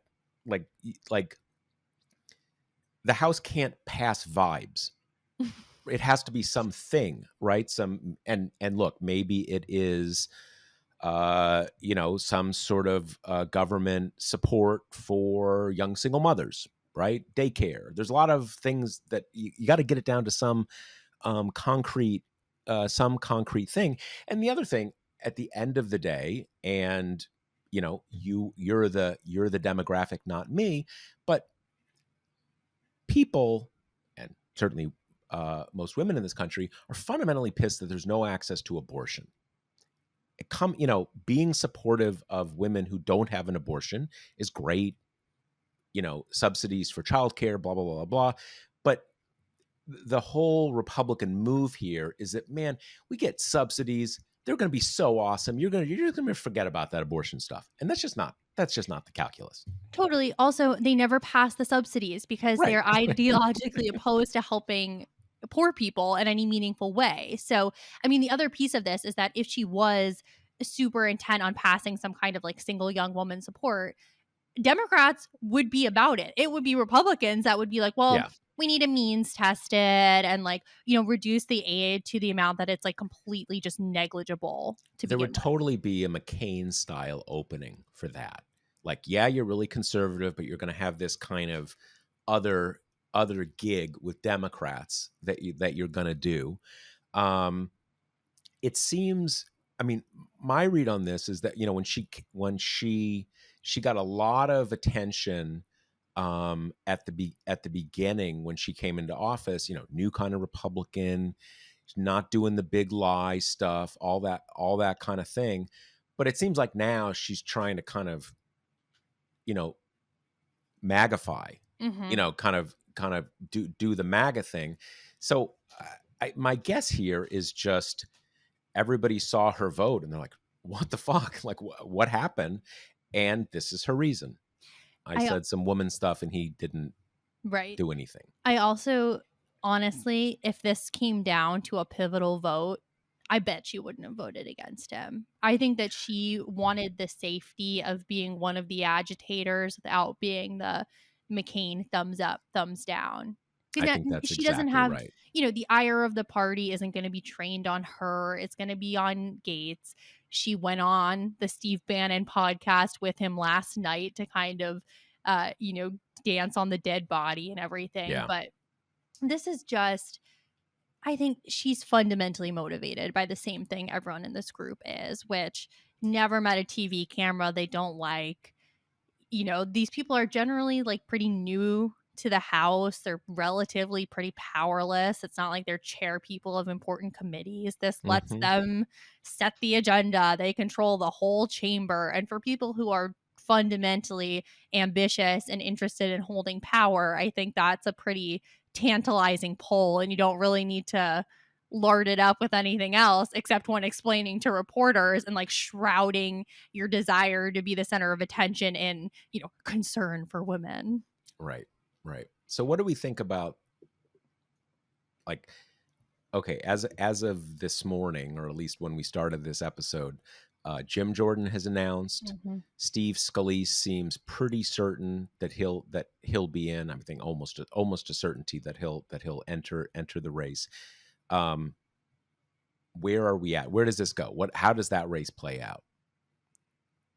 the House can't pass vibes. It has to be something, right? And look, maybe it is some sort of government support for young single mothers, right? Daycare. There's a lot of things that you got to get it down to concrete some concrete thing. And the other thing, at the end of the day, and you're the demographic, not me, but people, and certainly most women in this country, are fundamentally pissed that there's no access to abortion. Being supportive of women who don't have an abortion is great. Subsidies for childcare, blah blah blah blah blah. But the whole Republican move here is that, man, we get subsidies. They're going to be so awesome. You're just going to forget about that abortion stuff, and that's just not the calculus. Totally. Also, they never pass the subsidies because Right. they're ideologically opposed to helping poor people in any meaningful way. So, I mean, the other piece of this is that if she was super intent on passing some kind of like single young woman support, Democrats would be about it. It would be Republicans that would be like, well, Yeah. we need a means tested and like, reduce the aid to the amount that it's like completely just negligible to There begin would with. totally be a McCain style opening for that. Like, yeah, you're really conservative, but you're going to have this kind of other gig with Democrats that you're going to do. Um, it seems. I mean, my read on this is that when she got a lot of attention at the beginning when she came into office. New kind of Republican, not doing the big lie stuff, all that kind of thing. But it seems like now she's trying to kind of you know magify, Hmm. kind of do the MAGA thing. So my guess here is just everybody saw her vote and they're like, what the fuck? Like, what happened? And this is her reason. I I said some woman stuff and he didn't Right. do anything. I also, honestly, if this came down to a pivotal vote, I bet she wouldn't have voted against him. I think that she wanted the safety of being one of the agitators without being the McCain thumbs up, thumbs down. I Because think that's she doesn't exactly have, right. the ire of the party isn't going to be trained on her. It's going to be on Gates. She went on the Steve Bannon podcast with him last night to kind of, uh, you know, dance on the dead body and everything. Yeah. But this is just, I think she's fundamentally motivated by the same thing everyone in this group is, which never met a TV camera they don't like. These people are generally like pretty new to the House. They're relatively pretty powerless. It's not like they're chair people of important committees. This lets Hmm. them set the agenda. They control the whole chamber. And for people who are fundamentally ambitious and interested in holding power, I think that's a pretty tantalizing poll. And you don't really need to lard it up with anything else except when explaining to reporters and like shrouding your desire to be the center of attention in, concern for women. Right. Right. So what do we think about, like, okay, as of this morning, or at least when we started this episode, Jim Jordan has announced. Mhm. Steve Scalise seems pretty certain that he'll be in. I think almost a certainty that he'll enter the race. Um, where are we at? Where does this go? How does that race play out?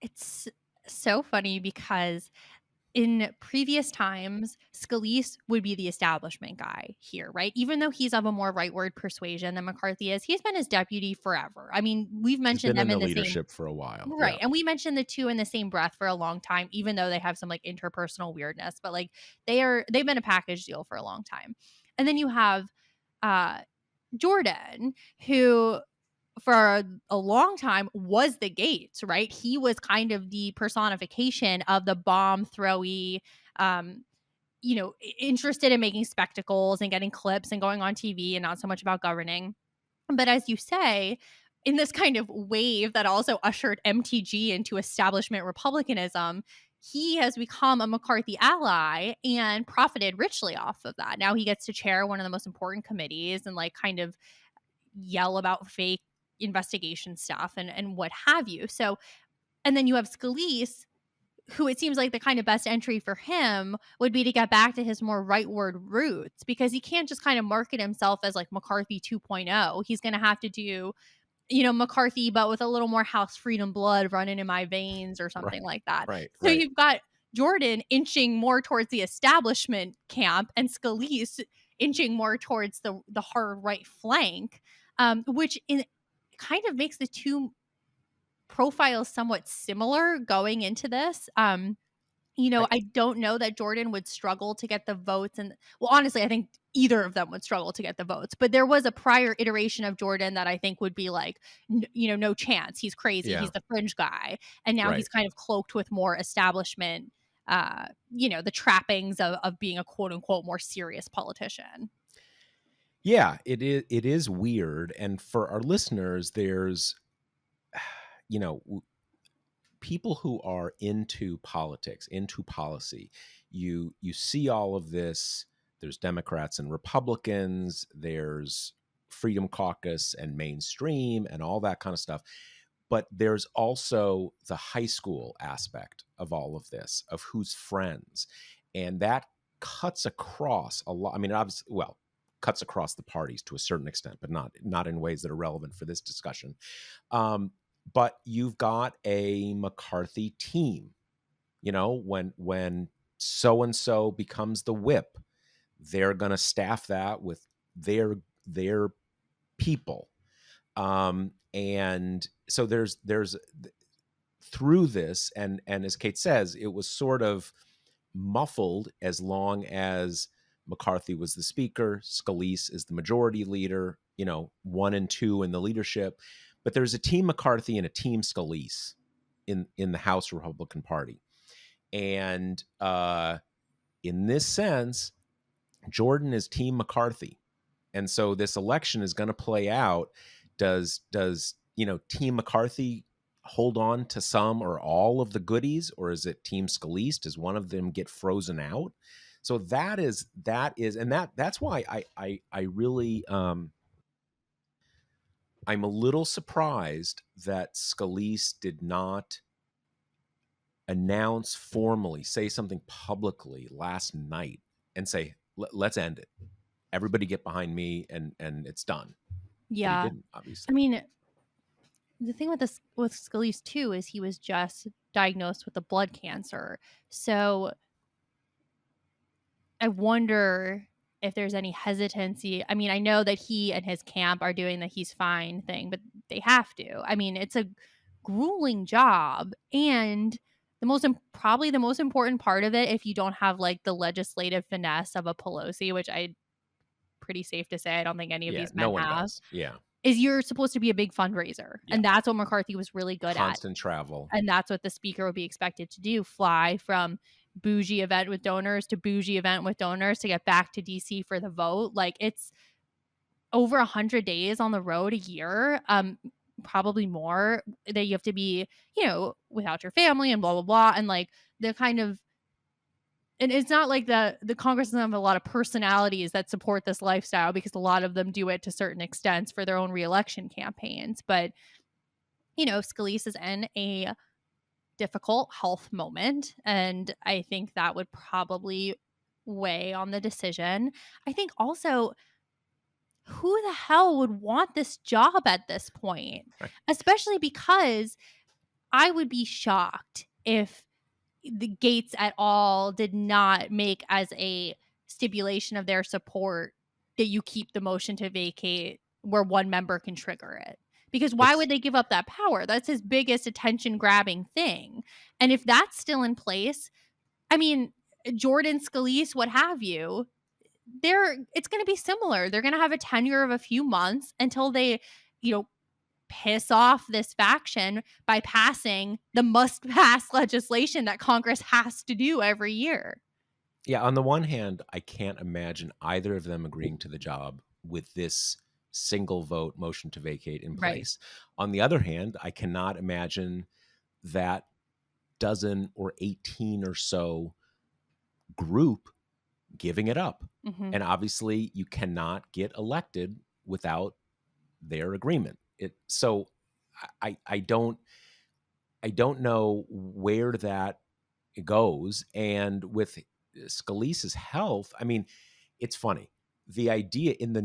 It's so funny because in previous times, Scalise would be the establishment guy here, right? Even though he's of a more rightward persuasion than McCarthy is, he's been his deputy forever. I mean, we've He's mentioned been in them the in the same. leadership for a while. Right. Yeah. And we mentioned the two in the same breath for a long time, even though they have some like interpersonal weirdness, but like they've been a package deal for a long time. And then you have uh Jordan, who for a long time was the Gates, right? He was kind of the personification of the bomb throwy, um, interested in making spectacles and getting clips and going on TV and not so much about governing. But as you say, in this kind of wave that also ushered MTG into establishment republicanism, he has become a McCarthy ally and profited richly off of that. Now he gets to chair one of the most important committees and like kind of yell about fake investigation stuff and what have you. So, and then you have Scalise, who it seems like the kind of best entry for him would be to get back to his more rightward roots because he can't just kind of market himself as like McCarthy 2.0. He's going to have to do, McCarthy, but with a little more House freedom blood running in my veins or Right. something like that. Right. So Right. you've got Jordan inching more towards the establishment camp and Scalise inching more towards the hard right flank, which kind of makes the two profiles somewhat similar going into this. I, I don't know that Jordan would struggle to get the votes. And well, honestly, I think either of them would struggle to get the votes. But there was a prior iteration of Jordan that I think would be like, no chance. He's crazy. yeah. He's the fringe guy. And now Right. he's kind of cloaked with more establishment, the trappings of being a quote unquote more serious politician. Yeah, it is weird. And for our listeners, there's, you know, people who are into politics, into policy. You see all of this. There's Democrats and Republicans, there's Freedom Caucus and mainstream and all that kind of stuff. But there's also the high school aspect of all of this, of who's friends. And that cuts across a lot. I mean, obviously, well, cuts across the parties to a certain extent, but not in ways that are relevant for this discussion. But you've got a McCarthy team. When so and so becomes the whip, they're going to staff that with their people. And so there's through this, and as Kate says, it was sort of muffled as long as McCarthy was the speaker, Scalise is the majority leader, 1 and 2 in the leadership. But there's a team McCarthy and a team Scalise in the House Republican Party. And in this sense, Jordan is team McCarthy. And so this election is going to play out. Does team McCarthy hold on to some or all of the goodies, or is it team Scalise? Does one of them get frozen out? So that's why I really I'm a little surprised that Scalise did not announce formally, say something publicly last night and say, let's end it. Everybody get behind me and it's done. But he Yeah. didn't, I obviously. mean, the thing with this with Scalise too is he was just diagnosed with a blood cancer. So I wonder if there's any hesitancy. I mean, I know that he and his camp are doing the he's fine thing, but they have to. I mean, it's a grueling job, and probably the most important part of it, if you don't have like the legislative finesse of a Pelosi, which I pretty safe to say I don't think any of Yeah, these no men one have, does. Yeah. is you're supposed to be a big fundraiser. Yeah. And that's what McCarthy was really good at. Constant travel. And that's what the speaker would be expected to do, fly from bougie event with donors to bougie event with donors to get back to DC for the vote. Like, it's over 100 days on the road a year, probably more, that you have to be, without your family and blah blah blah. And like the kind of, and it's not like the Congress doesn't have a lot of personalities that support this lifestyle, because a lot of them do it to certain extents for their own reelection campaigns. But Scalise is in a difficult health moment, and I think that would probably weigh on the decision. I think also, who the hell would want this job at this point? Right. Especially because I would be shocked if the Gates at all did not make as a stipulation of their support that you keep the motion to vacate where one member can trigger it. Because why It's would they give up that power? That's his biggest attention grabbing thing. And if that's still in place, I mean, Jordan, Scalise, what have you, it's going to be similar. They're going to have a tenure of a few months until they, you know, piss off this faction by passing the must pass legislation that Congress has to do every year. Yeah, on the one hand, I can't imagine either of them agreeing to the job with this single vote motion to vacate in Right. place. On the other hand, I cannot imagine that dozen or 18 or so group giving it up. Mm-hmm. And obviously, you cannot get elected without their agreement. So I don't know where that goes. And with Scalise's health, I mean, it's funny. The idea in the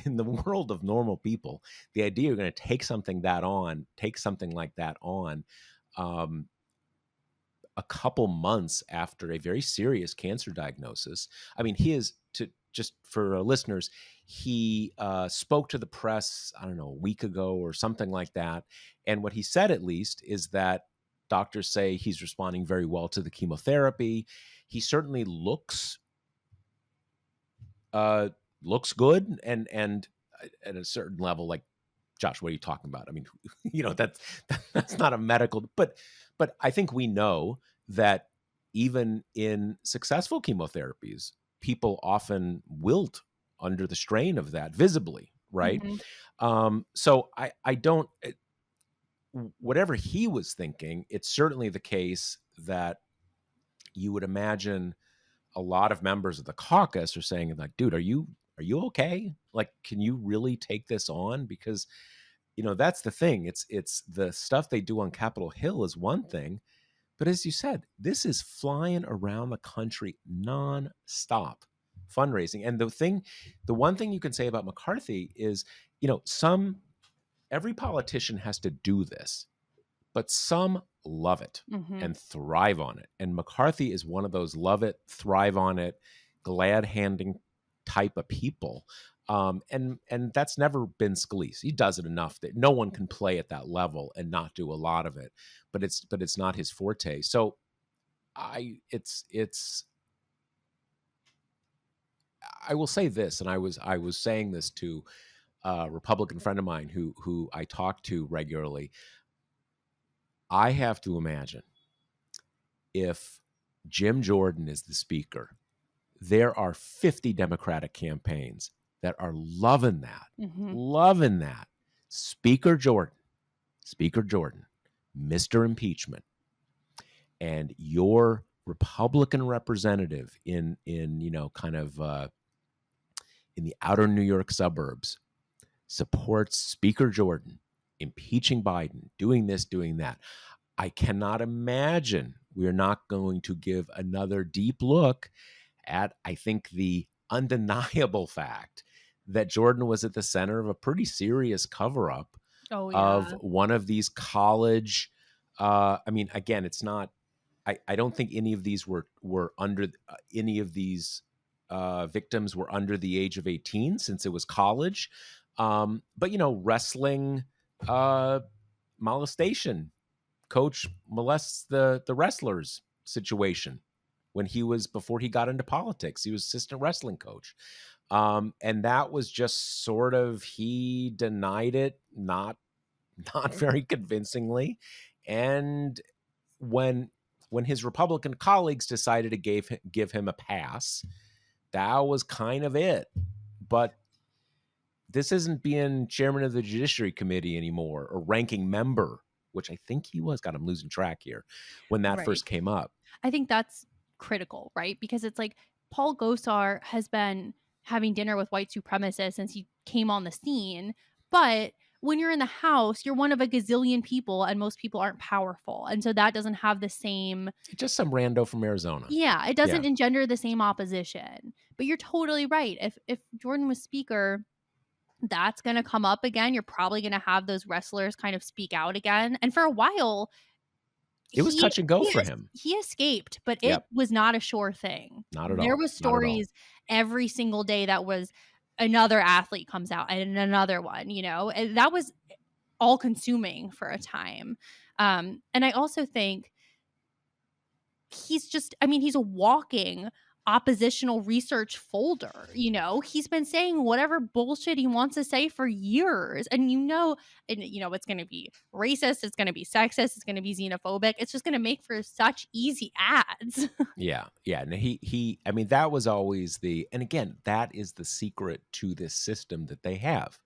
in the world of normal people, the idea you're going to take something like that on, um, a couple months after a very serious cancer diagnosis. I mean, just for our listeners, he spoke to the press, I don't know, a week ago or something like that. And what he said, at least, is that doctors say he's responding very well to the chemotherapy. He certainly looks good, and at a certain level, like, Josh, what are you talking about? I mean, that's not a medical, but I think we know that even in successful chemotherapies, people often wilt under the strain of that visibly, right? Mm-hmm. So I don't, whatever he was thinking, it's certainly the case that you would imagine a lot of members of the caucus are saying, like, dude, are you okay? Like, can you really take this on? Because that's the thing. It's the stuff they do on Capitol Hill is one thing, but as you said, this is flying around the country nonstop fundraising. And the one thing you can say about McCarthy is, every politician has to do this, but some love it Mm-hmm. and thrive on it. And McCarthy is one of those love it, thrive on it, glad handing type of people. And that's never been Scalise. He does it enough that no one can play at that level and not do a lot of it. But it's not his forte. So I will say this, and I was saying this to a Republican friend of mine who I talk to regularly. I have to imagine, if Jim Jordan is the speaker, there are 50 Democratic campaigns that are loving that. Mm-hmm. Loving that. Speaker Jordan, Mr. Impeachment, and your Republican representative in kind of in the outer New York suburbs supports Speaker Jordan impeaching Biden, doing this, doing that. I cannot imagine We're not going to give another deep look at, I think, the undeniable fact that Jordan was at the center of a pretty serious cover up Oh, of yeah. one of these college. I mean, again, it's not. I don't think any of these were under any of these victims were under the age of 18 since it was college. But wrestling molestation. Coach molests the wrestlers situation when he was before he got into politics. He was assistant wrestling coach. And that was just sort of he denied it, not very convincingly. And when his Republican colleagues decided to give him a pass, that was kind of it. But this isn't being chairman of the Judiciary Committee anymore or ranking member, which I think he was. God, I'm losing track here when that Right. first came up. I think that's critical, right? Because it's like Paul Gosar has been having dinner with white supremacists since he came on the scene. But when you're in the House, you're one of a gazillion people, and most people aren't powerful. And so that doesn't have the same, Just some rando from Arizona. yeah, it Yeah. doesn't engender the same opposition. But you're totally right. If Jordan was speaker, that's going to come up again. You're probably going to have those wrestlers kind of speak out again. And for a while, It was touch and go for is him. he escaped, but it Yep. was not a sure thing. Not at There all. was Not at all. stories every single day that was another athlete comes out and another one, and that was all consuming for a time. And I also think he's a walking oppositional research folder. He's been saying whatever bullshit he wants to say for years. And it's going to be racist, it's going to be sexist, it's going to be xenophobic. It's just going to make for such easy ads. Yeah. Yeah. And I mean, that was always and again, that is the secret to this system that they have.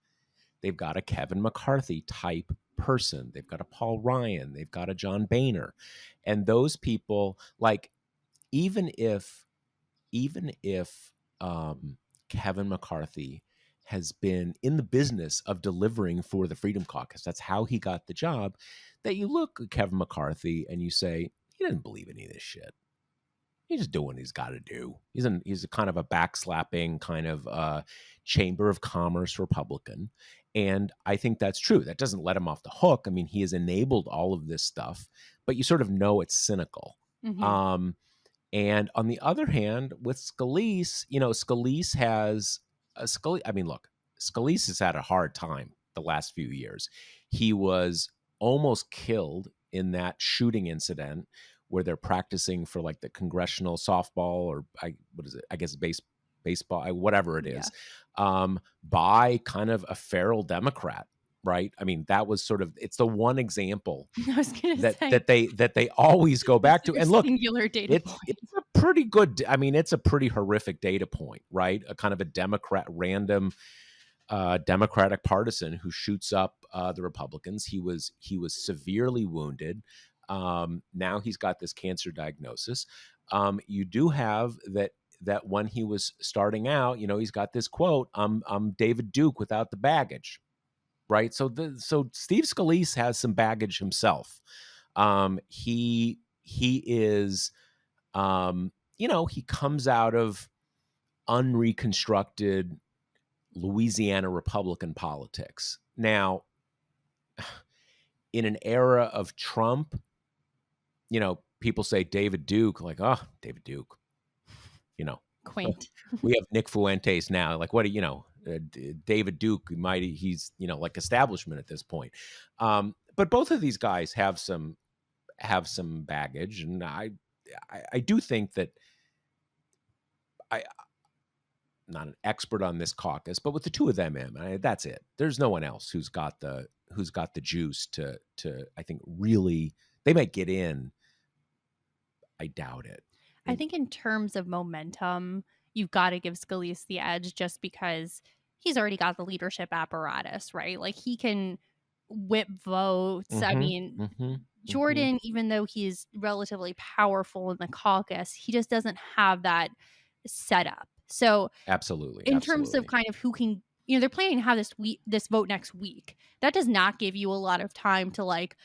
They've got a Kevin McCarthy type person. They've got a Paul Ryan. They've got a John Boehner. And those people, like, even if Kevin McCarthy has been in the business of delivering for the Freedom Caucus, that's how he got the job, that you look at Kevin McCarthy and you say, he doesn't believe any of this shit. He's just doing what he's got to do. He's a kind of a backslapping kind of Chamber of Commerce Republican. And I think that's true. That doesn't let him off the hook. I mean, he has enabled all of this stuff, but you sort of know it's cynical. Mhm. And on the other hand, with Scalise, Scalise has I mean, look, Scalise has had a hard time the last few years. He was almost killed in that shooting incident where they're practicing for like the congressional softball or what is it? I guess baseball, whatever it Yeah. is, by kind of a feral Democrat. Right. I mean, that was sort of, it's the one example I was going to that say that they that they always go it's back to. your And look, singular data point. it's a pretty good, I mean, it's a pretty horrific data point, right? A kind of a random Democratic partisan who shoots up the Republicans. He was severely wounded. Now he's got this cancer diagnosis. You do have that when he was starting out, he's got this quote, I'm David Duke without the baggage. Right. So Steve Scalise has some baggage himself. He is, he comes out of unreconstructed Louisiana Republican politics. Now, in an era of Trump, people say David Duke, like, oh, David Duke, Quaint. we have Nick Fuentes now. Like, what do you know? David Duke, he's like establishment at this point. But both of these guys have some baggage, and I do think that I'm not an expert on this caucus, but with the two of them, that's it. There's no one else who's got the juice to I think really they might get in. I doubt it. I think in terms of momentum, you've got to give Scalise the edge just because he's already got the leadership apparatus, right? Like he can whip votes. I mean, Jordan, even though he's relatively powerful in the caucus, he just doesn't have that setup. So Absolutely. in terms of kind of who can, they're planning to have this vote next week. That does not give you a lot of time to like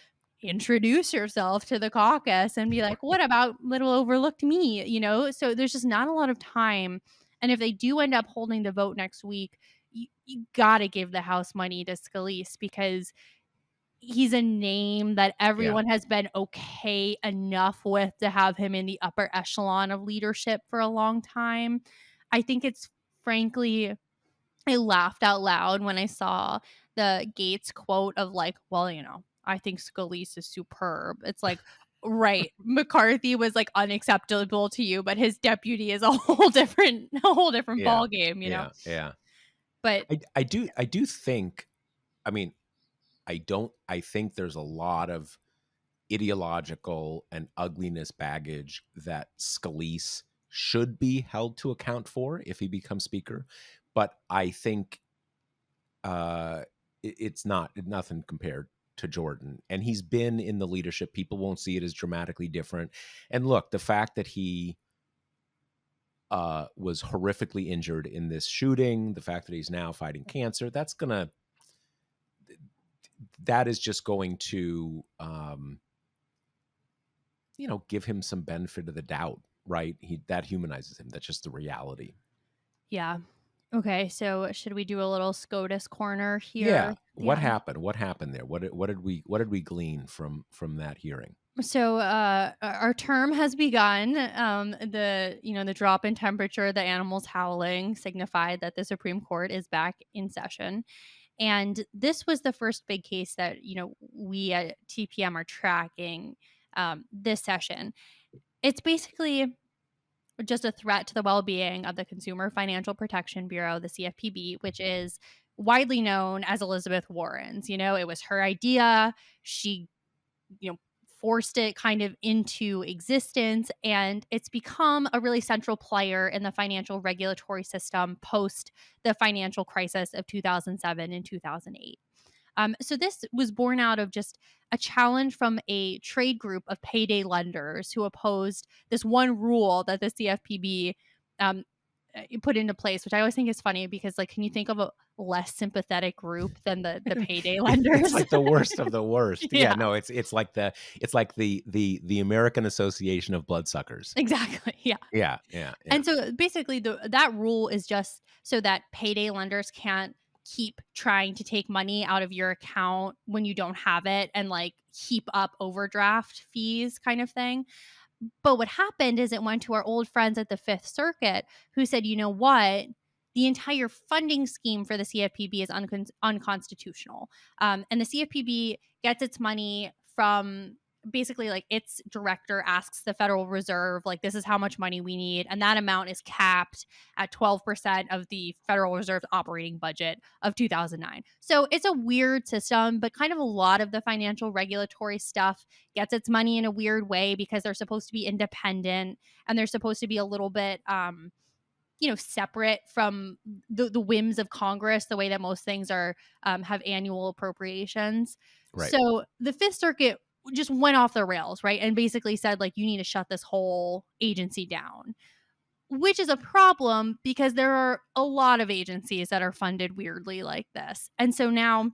introduce yourself to the caucus and be like, "What about little overlooked me?" So there's just not a lot of time, and if they do end up holding the vote next week, you gotta give the House money to Scalise because he's a name that Yeah. everyone has been okay enough with to have him in the upper echelon of leadership for a long time. I think it's frankly I laughed out loud when I saw the Gates quote of like, "Well, I think Scalise is superb." It's like, right, McCarthy was like unacceptable to you, but his deputy is a whole different Yeah. ball game. Yeah. Yeah. But I do think, I mean, I think there's a lot of ideological and ugliness baggage that Scalise should be held to account for if he becomes speaker. But I think it's not nothing compared to Jordan. And he's been in the leadership. People won't see it as dramatically different. And look, the fact that he was horrifically injured in this shooting, the fact that he's now fighting cancer, that is just going to give him some benefit of the doubt, right? That humanizes him. That's just the reality. yeah. Okay, so should we do a little SCOTUS corner Yeah. here? What Yeah. happened? What happened there? What did we glean from that hearing? So our term has begun. The drop in temperature, the animals howling signified that the Supreme Court is back in session. And this was the first big case that we at TPM are tracking this session. It's basically just a threat to the well-being of the Consumer Financial Protection Bureau, the CFPB, which is widely known as Elizabeth Warren's. It was her idea. She forced it kind of into existence, and it's become a really central player in the financial regulatory system post the financial crisis of 2007 and 2008. So this was born out of just a challenge from a trade group of payday lenders who opposed this one rule that the CFPB um, put into place, which I always think is funny because, like, can you think of a less sympathetic group than the payday It's lenders? like the worst of the worst. Yeah, Yeah, no, it's like the American Association of Bloodsuckers. exactly. Yeah. Yeah, yeah, yeah. And so basically that rule is just so that payday lenders can't keep trying to take money out of your account when you don't have it and like heap up overdraft fees kind of thing. But what happened is it went to our old friends at the Fifth Circuit who said, you know what? The entire funding scheme for the CFPB is unconstitutional. And the CFPB gets its money from basically like its director asks the Federal Reserve, like, this is how much money we need. And that amount is capped at 12% of the Federal Reserve's operating budget of 2009. So it's a weird system, but kind of a lot of the financial regulatory stuff gets its money in a weird way because they're supposed to be independent and they're supposed to be a little bit separate from the whims of Congress, the way that most things are have annual appropriations. Right. So the Fifth Circuit just went off the rails, right? And basically said, like, you need to shut this whole agency down, which is a problem because there are a lot of agencies that are funded weirdly like this. And so now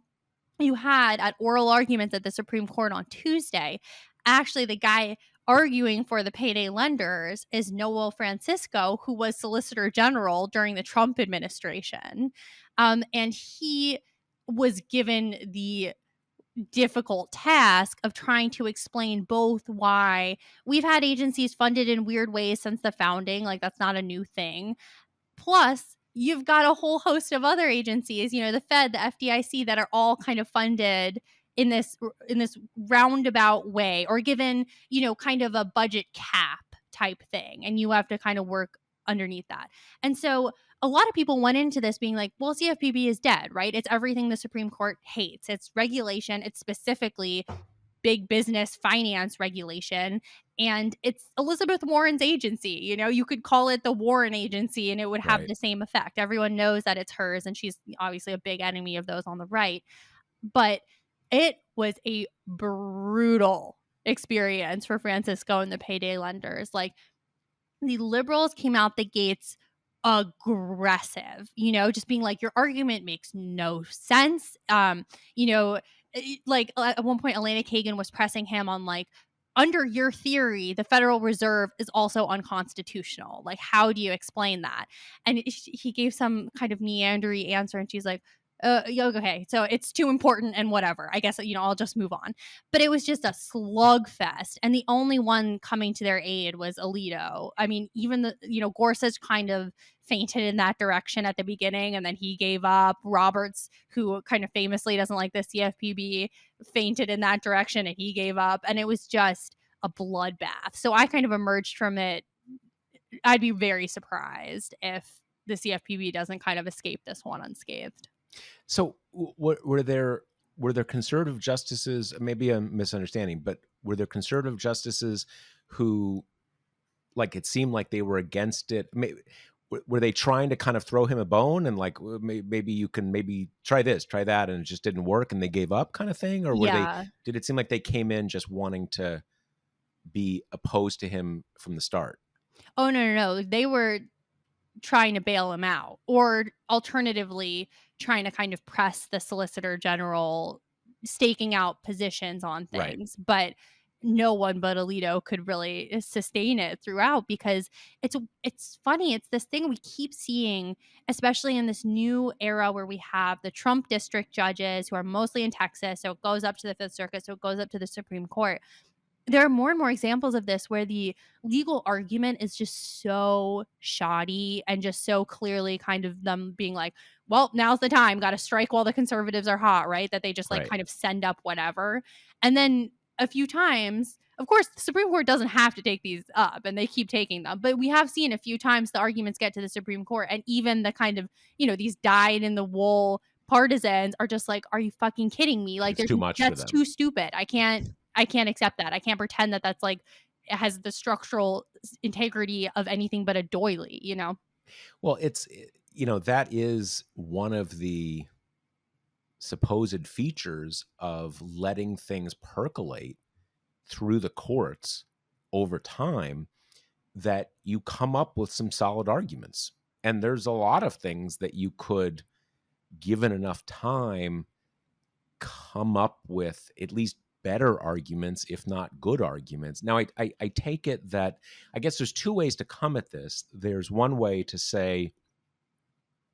you had at oral arguments at the Supreme Court on Tuesday, actually the guy arguing for the payday lenders is Noel Francisco, who was Solicitor General during the Trump administration. And he was given the difficult task of trying to explain both why we've had agencies funded in weird ways since the founding, like that's not a new thing. Plus, you've got a whole host of other agencies, the Fed, the FDIC, that are all kind of funded in this roundabout way or given, kind of a budget cap type thing. And you have to kind of work underneath that. And so a lot of people went into this being like, well, CFPB is dead, right? It's everything the Supreme Court hates. It's regulation. It's specifically big business finance regulation. And it's Elizabeth Warren's agency. You could call it the Warren Agency and it would have Right. the same effect. Everyone knows that it's hers, and she's obviously a big enemy of those on the right. But it was a brutal experience for Francisco and the payday lenders. Like, the liberals came out the gates aggressive, just being like, your argument makes no sense. like at one point Elena Kagan was pressing him on like, under your theory, the Federal Reserve is also unconstitutional. Like, how do you explain that? And he gave some kind of meandery answer, and she's like, yeah, okay, so it's too important and whatever. I guess, I'll just move on. But it was just a slugfest. And the only one coming to their aid was Alito. I mean, even Gorsuch kind of fainted in that direction at the beginning, and then he gave up. Roberts, who kind of famously doesn't like the CFPB, fainted in that direction and he gave up. And it was just a bloodbath. So I kind of emerged from it. I'd be very surprised if the CFPB doesn't kind of escape this one unscathed. So were there conservative justices, maybe I'm misunderstanding, but were there conservative justices who, like, it seemed like they were against it? Were they trying to kind of throw him a bone and like, maybe you can maybe try this, try that, and it just didn't work and they gave up kind of thing? Or Yeah. did it seem like they came in just wanting to be opposed to him from the start? Oh, no. They were trying to bail him out, or alternatively trying to kind of press the Solicitor General, staking out positions on Right. things. But no one but Alito could really sustain it throughout, because it's funny. It's this thing we keep seeing, especially in this new era where we have the Trump district judges who are mostly in Texas. So it goes up to the Fifth Circuit. So it goes up to the Supreme Court. There are more and more examples of this where the legal argument is just so shoddy and just so clearly kind of them being like, well, now's the time, got to strike while the conservatives are hot, right? That they just like Right. kind of send up whatever. And then a few times, of course, the Supreme Court doesn't have to take these up and they keep taking them. But we have seen a few times the arguments get to the Supreme Court, and even the kind of, these dyed in the wool partisans are just like, are you fucking kidding me? Like, It's too much for that's them. too stupid. I can't accept that. I can't pretend that that's like, it has the structural integrity of anything but a doily. Well, that is one of the supposed features of letting things percolate through the courts over time, that you come up with some solid arguments. And there's a lot of things that you could, given enough time, come up with at least better arguments, if not good arguments. Now, I take it that, I guess there's two ways to come at this. There's one way to say,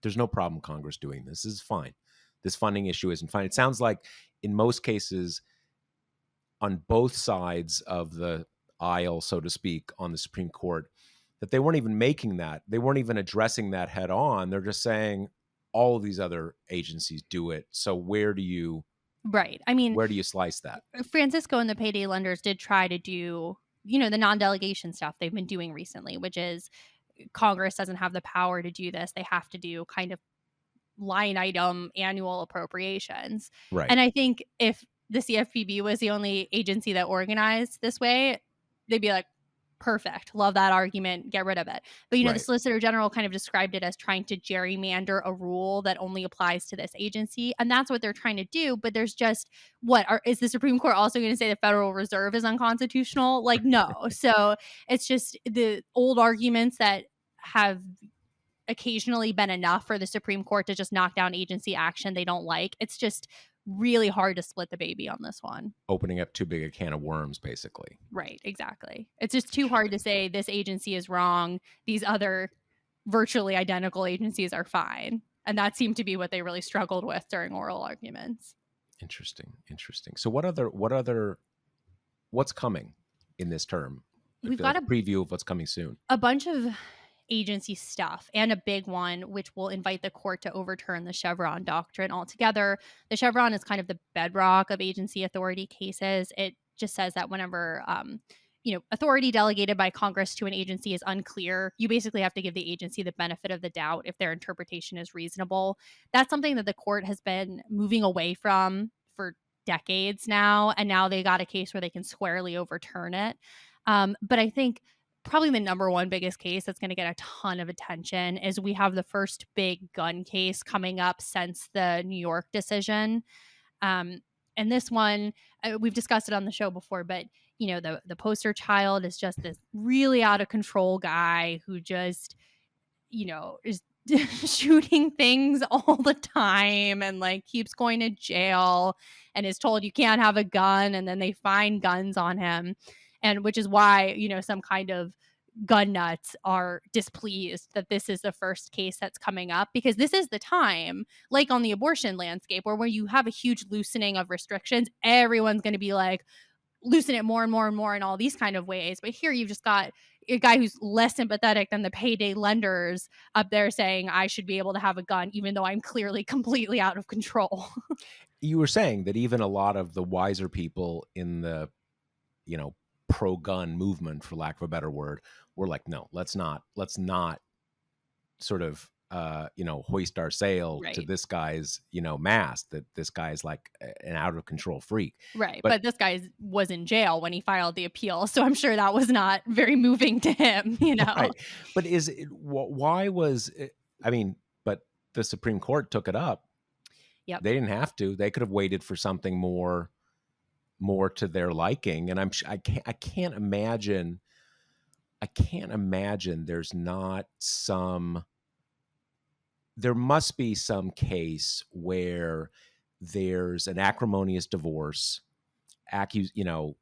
there's no problem Congress doing this. This is fine. This funding issue isn't fine. It sounds like in most cases, on both sides of the aisle, so to speak, on the Supreme Court, that they weren't even making that. They weren't even addressing that head on. They're just saying all of these other agencies do it. So where do you Right. I mean, slice that? Francisco and the payday lenders did try to do, the non-delegation stuff they've been doing recently, which is Congress doesn't have the power to do this. They have to do kind of line item annual appropriations. Right. And I think if the CFPB was the only agency that organized this way, they'd be like, perfect, love that argument, get rid of it. But the Right. Solicitor General kind of described it as trying to gerrymander a rule that only applies to this agency, and that's what they're trying to do. But there's just, is the Supreme Court also going to say the Federal Reserve is unconstitutional? Like, no. So it's just the old arguments that have occasionally been enough for the Supreme Court to just knock down agency action they don't like. It's just really hard to split the baby on this one. Opening up too big a can of worms, basically. Right, exactly. It's just too hard to say this agency is wrong, these other virtually identical agencies are fine. And that seemed to be what they really struggled with during oral arguments. Interesting. So what's coming in this term? We've got a preview of what's coming soon. A bunch of agency stuff, and a big one which will invite the court to overturn the Chevron doctrine altogether. The Chevron is kind of the bedrock of agency authority cases. It just says that whenever authority delegated by Congress to an agency is unclear, you basically have to give the agency the benefit of the doubt if their interpretation is reasonable. That's something that the court has been moving away from for decades now, and now they got a case where they can squarely overturn it. But I think probably the number one biggest case that's going to get a ton of attention is we have the first big gun case coming up since the New York decision. And this one, we've discussed it on the show before, but the poster child is just this really out of control guy who just, is shooting things all the time and like keeps going to jail and is told you can't have a gun, and then they find guns on him, and which is why, some kind of gun nuts are displeased that this is the first case that's coming up, because this is the time, like on the abortion landscape, where you have a huge loosening of restrictions, everyone's going to be like, loosen it more and more and more in all these kind of ways. But here you've just got a guy who's less sympathetic than the payday lenders up there saying I should be able to have a gun, even though I'm clearly completely out of control. You were saying that even a lot of the wiser people in the, pro-gun movement, for lack of a better word, were like, no, let's not sort of, hoist our sail to Right. this guy's, mast, that this guy's like an out of control freak. Right. But But this guy was in jail when he filed the appeal. So I'm sure that was not very moving to him. right. But why was it, I mean, but the Supreme Court took it up. Yep. They didn't have to. They could have waited for something more to their liking. And I can't imagine there's not there must be some case where there's an acrimonious divorce, the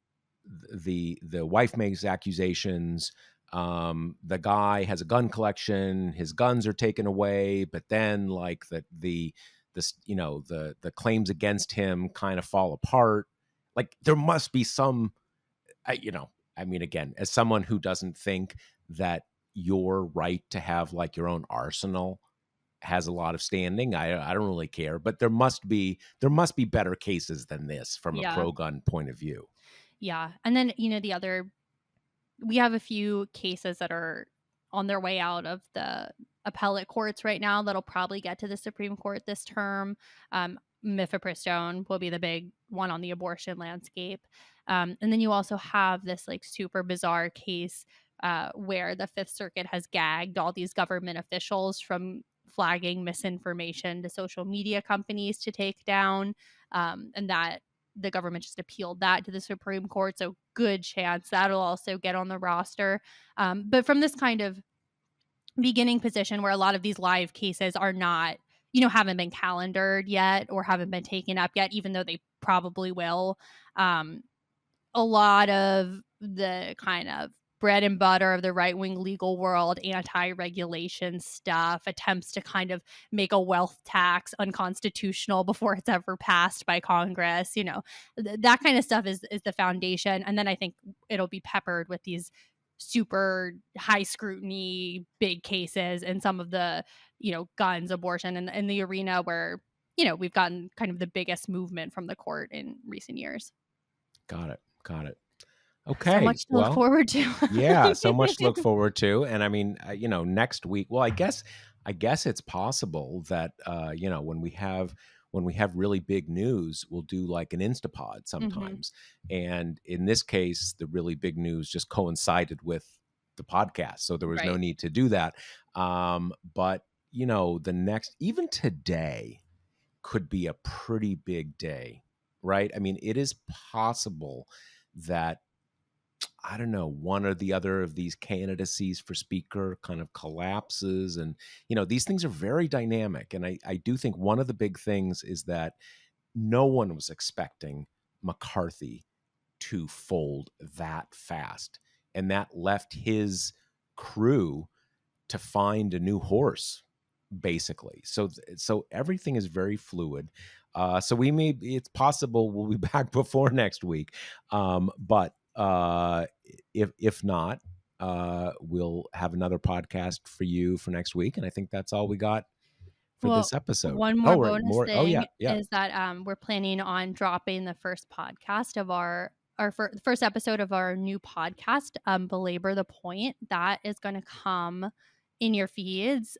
wife makes accusations, the guy has a gun collection, his guns are taken away, but then like the claims against him kind of fall apart. Like there must be some, again, as someone who doesn't think that your right to have like your own arsenal has a lot of standing, I don't really care, but there must be better cases than this from a Yeah. pro-gun point of view. Yeah. And then, we have a few cases that are on their way out of the appellate courts right now that'll probably get to the Supreme Court this term. Mifepristone will be the big one on the abortion landscape. And then you also have this like super bizarre case where the Fifth Circuit has gagged all these government officials from flagging misinformation to social media companies to take down, and that the government just appealed that to the Supreme Court. So good chance that'll also get on the roster. But from this kind of beginning position where a lot of these live cases are not, haven't been calendared yet or haven't been taken up yet, even though they probably will. A lot of the kind of bread and butter of the right-wing legal world, anti-regulation stuff, attempts to kind of make a wealth tax unconstitutional before it's ever passed by Congress, that kind of stuff is the foundation. And then I think it'll be peppered with these super high scrutiny big cases and some of the, guns, abortion, and in the arena where, we've gotten kind of the biggest movement from the court in recent years. Got it. So Okay. much to look forward to. Yeah, so much to look forward to. And I mean, next week, well, I guess it's possible that, when we have really big news, we'll do like an Instapod sometimes. And in this case, the really big news just coincided with the podcast. So there was no need to do that. But, the next, even today could be a pretty big day, right? I mean, it is possible that, I don't know, one or the other of these candidacies for speaker kind of collapses. And, these things are very dynamic. And I do think one of the big things is that no one was expecting McCarthy to fold that fast. And that left his crew to find a new horse, basically. So everything is very fluid. So it's possible we'll be back before next week. But if not, we'll have another podcast for you for next week. And I think that's all we got for this episode. One more bonus thing yeah. is that we're planning on dropping the first podcast of our first episode of our new podcast, Belabor the Point. That is going to come in your feeds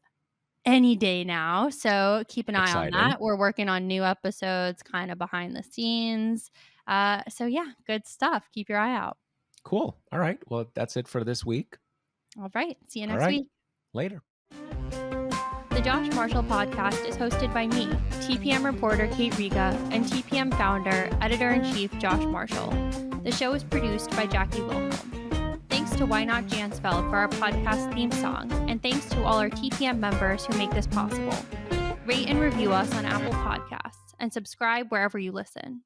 any day now. So keep an eye on that. We're working on new episodes kind of behind the scenes. So yeah, good stuff. Keep your eye out. Cool. All right. Well, that's it for this week. All right. See you next week. Later. The Josh Marshall podcast is hosted by me, TPM reporter Kate Riga, and TPM founder, editor-in-chief Josh Marshall. The show is produced by Jackie Wilhelm. Thanks to Why Not Jansfeld for our podcast theme song, and thanks to all our TPM members who make this possible. Rate and review us on Apple Podcasts, and subscribe wherever you listen.